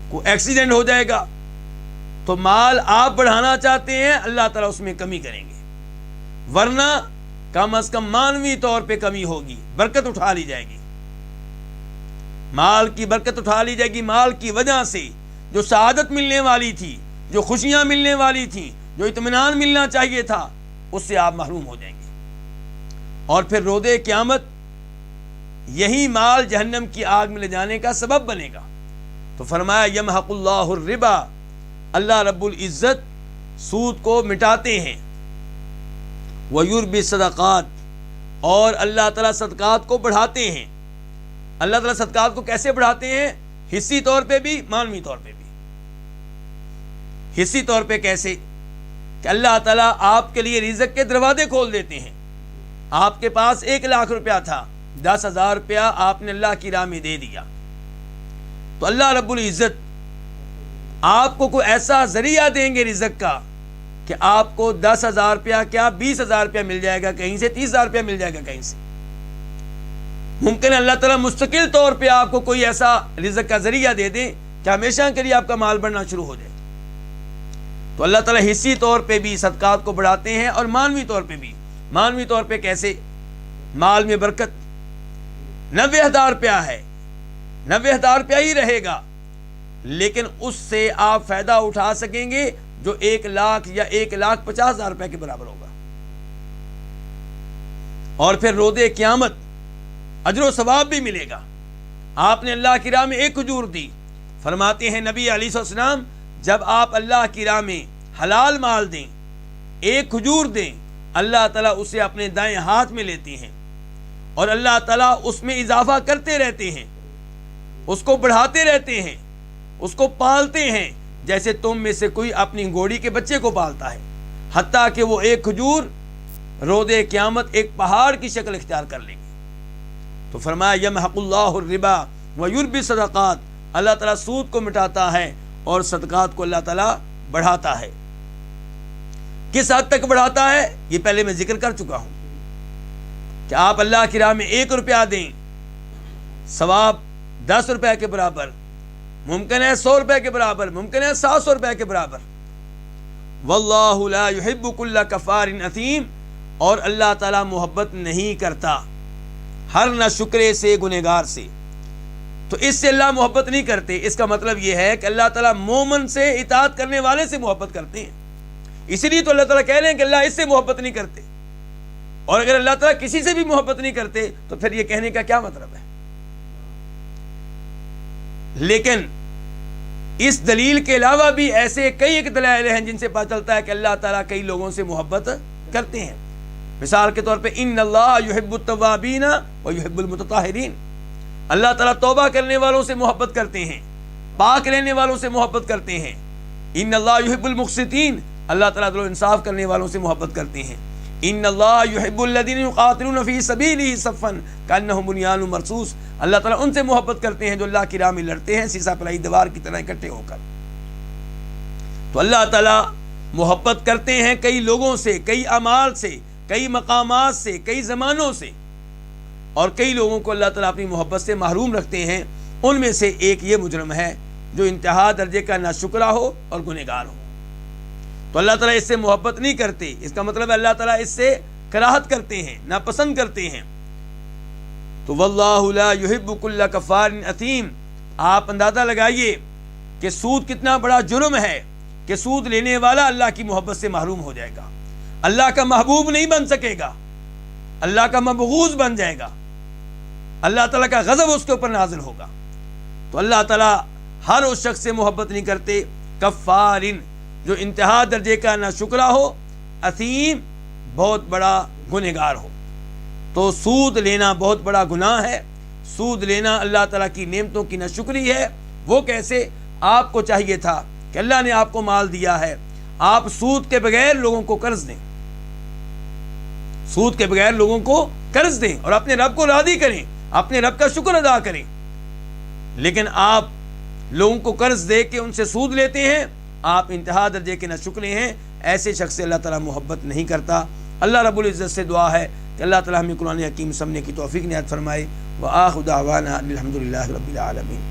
کوئی ایکسیڈنٹ ہو جائے گا، تو مال آپ بڑھانا چاہتے ہیں، اللہ تعالیٰ اس میں کمی کریں گے، ورنہ کم از کم مانوی طور پہ کمی ہوگی، برکت اٹھا لی جائے گی، مال کی برکت اٹھا لی جائے گی۔ مال کی وجہ سے جو سعادت ملنے والی تھی، جو خوشیاں ملنے والی تھیں، جو اطمینان ملنا چاہیے تھا، اس سے آپ محروم ہو جائیں گے، اور پھر روز قیامت یہی مال جہنم کی آگ میں لے جانے کا سبب بنے گا۔ تو فرمایا یمحق اللہ الربا، اللہ رب العزت سود کو مٹاتے ہیں، ویربی الصدقات، اور اللہ تعالیٰ صدقات کو بڑھاتے ہیں۔ اللہ تعالیٰ صدقات کو کیسے بڑھاتے ہیں؟ حصی طور پہ بھی، مانوی طور پہ بھی۔ حصی طور پہ کیسے؟ کہ اللہ تعالیٰ آپ کے لیے رزق کے دروازے کھول دیتے ہیں۔ آپ کے پاس 1 لاکھ روپیہ تھا، 10,000 روپیہ آپ نے اللہ کی راہ میں دے دیا، تو اللہ رب العزت آپ کو کوئی ایسا ذریعہ دیں گے رزق کا کہ آپ کو 10,000 روپیہ کیا 20,000 روپیہ مل جائے گا کہیں سے، 30,000 روپیہ مل جائے گا کہیں سے۔ ممکن ہے اللہ تعالیٰ مستقل طور پہ آپ کو کوئی ایسا رزق کا ذریعہ دے دیں کہ ہمیشہ کے لیے آپ کا مال بڑھنا شروع ہو جائے۔ تو اللہ تعالیٰ حصی طور پہ بھی صدقات کو بڑھاتے ہیں اور مانوی طور پہ بھی۔ مانوی طور پہ کیسے؟ مال میں برکت، 90,000 روپیہ ہے، 90,000 روپیہ ہی رہے گا، لیکن اس سے آپ فائدہ اٹھا سکیں گے جو 1 لاکھ یا 1,50,000 روپے کے برابر ہوگا۔ اور پھر روز قیامت اجر و ثواب بھی ملے گا۔ آپ نے اللہ کی راہ میں 1 کھجور دی، فرماتے ہیں نبی علیہ السلام جب آپ اللہ کی راہ میں حلال مال دیں، 1 کھجور دیں، اللہ تعالیٰ اسے اپنے دائیں ہاتھ میں لیتے ہیں اور اللہ تعالیٰ اس میں اضافہ کرتے رہتے ہیں، اس کو بڑھاتے رہتے ہیں، اس کو پالتے ہیں جیسے تم میں سے کوئی اپنی گھوڑی کے بچے کو پالتا ہے، حتیٰ کہ وہ 1 کھجور روز قیامت ایک پہاڑ کی شکل اختیار کر لے گی۔ تو فرمایا یمحق اللہ الربا ویربی صدقات، اللہ تعالیٰ سود کو مٹاتا ہے اور صدقات کو اللہ تعالیٰ بڑھاتا ہے۔ کس حد تک بڑھاتا ہے یہ پہلے میں ذکر کر چکا ہوں کہ آپ اللہ کی راہ میں 1 روپیہ دیں، ثواب 10 روپے کے برابر، ممکن ہے 100 روپے کے برابر، ممکن ہے 700 روپے کے برابر۔ واللہ لا یحب کل کفار اثیم، اور اللہ تعالیٰ محبت نہیں کرتا ہر نہ شکرے سے، گنہگار سے۔ تو اس سے اللہ محبت نہیں کرتے، اس کا مطلب یہ ہے کہ اللہ تعالیٰ مومن سے، اطاعت کرنے والے سے محبت کرتے ہیں۔ اسی لیے تو اللہ تعالیٰ کہہ رہے ہیں کہ اللہ اس سے محبت نہیں کرتے، اور اگر اللہ تعالیٰ کسی سے بھی محبت نہیں کرتے تو پھر یہ کہنے کا کیا مطلب ہے؟ لیکن اس دلیل کے علاوہ بھی ایسے کئی ایک دلائل ہیں جن سے پتہ چلتا ہے کہ اللہ تعالیٰ کئی لوگوں سے محبت کرتے ہیں۔ مثال کے طور پہ ان اللہ یحب التوابین ویحب المتطہرین، اللہ تعالیٰ توبہ کرنے والوں سے محبت کرتے ہیں، پاک رہنے والوں سے محبت کرتے ہیں۔ ان اللہ یحب المقسطین، اللہ تعالیٰ عدل و انصاف کرنے والوں سے محبت کرتے ہیں۔ ان اللہ یحب الذین یقاتلون فی سبیلہ صفا کانہم بنیان مرصوص، اللہ تعالیٰ ان سے محبت کرتے ہیں جو اللہ کی راہ میں لڑتے ہیں سیسا پلائی دیوار کی طرح اکٹھے ہو کر۔ تو اللہ تعالیٰ محبت کرتے ہیں کئی لوگوں سے، کئی اعمال سے، کئی مقامات سے، کئی زمانوں سے، اور کئی لوگوں کو اللہ تعالیٰ اپنی محبت سے محروم رکھتے ہیں۔ ان میں سے ایک یہ مجرم ہے جو انتہا درجے کا ناشکرا ہو اور گنہگار ہو۔ تو اللہ تعالیٰ اس سے محبت نہیں کرتے، اس کا مطلب ہے اللہ تعالیٰ اس سے کراہت کرتے ہیں، ناپسند کرتے ہیں۔ تو واللہ لا یحب کل کفار اثیم، آپ اندازہ لگائیے کہ سود کتنا بڑا جرم ہے کہ سود لینے والا اللہ کی محبت سے محروم ہو جائے گا، اللہ کا محبوب نہیں بن سکے گا، اللہ کا مبغوض بن جائے گا، اللہ تعالیٰ کا غضب اس کے اوپر نازل ہوگا۔ تو اللہ تعالیٰ ہر اس شخص سے محبت نہیں کرتے کفارن، جو انتہا درجے کا ناشکرا ہو، اثیم بہت بڑا گنہگار ہو۔ تو سود لینا بہت بڑا گناہ ہے، سود لینا اللہ تعالیٰ کی نعمتوں کی ناشکری ہے۔ وہ کیسے؟ آپ کو چاہیے تھا کہ اللہ نے آپ کو مال دیا ہے، آپ سود کے بغیر لوگوں کو قرض دیں، سود کے بغیر لوگوں کو قرض دیں اور اپنے رب کو راضی کریں، اپنے رب کا شکر ادا کریں۔ لیکن آپ لوگوں کو قرض دے کے ان سے سود لیتے ہیں، آپ انتہا درجے کے ناشکرے ہیں۔ ایسے شخص سے اللہ تعالیٰ محبت نہیں کرتا۔ اللہ رب العزت سے دعا ہے کہ اللہ تعالیٰ ہمیں قرآن حکیم سمجھنے کی توفیق عنایت فرمائے۔ وآخر دعوانا الحمد للہ رب العالمین۔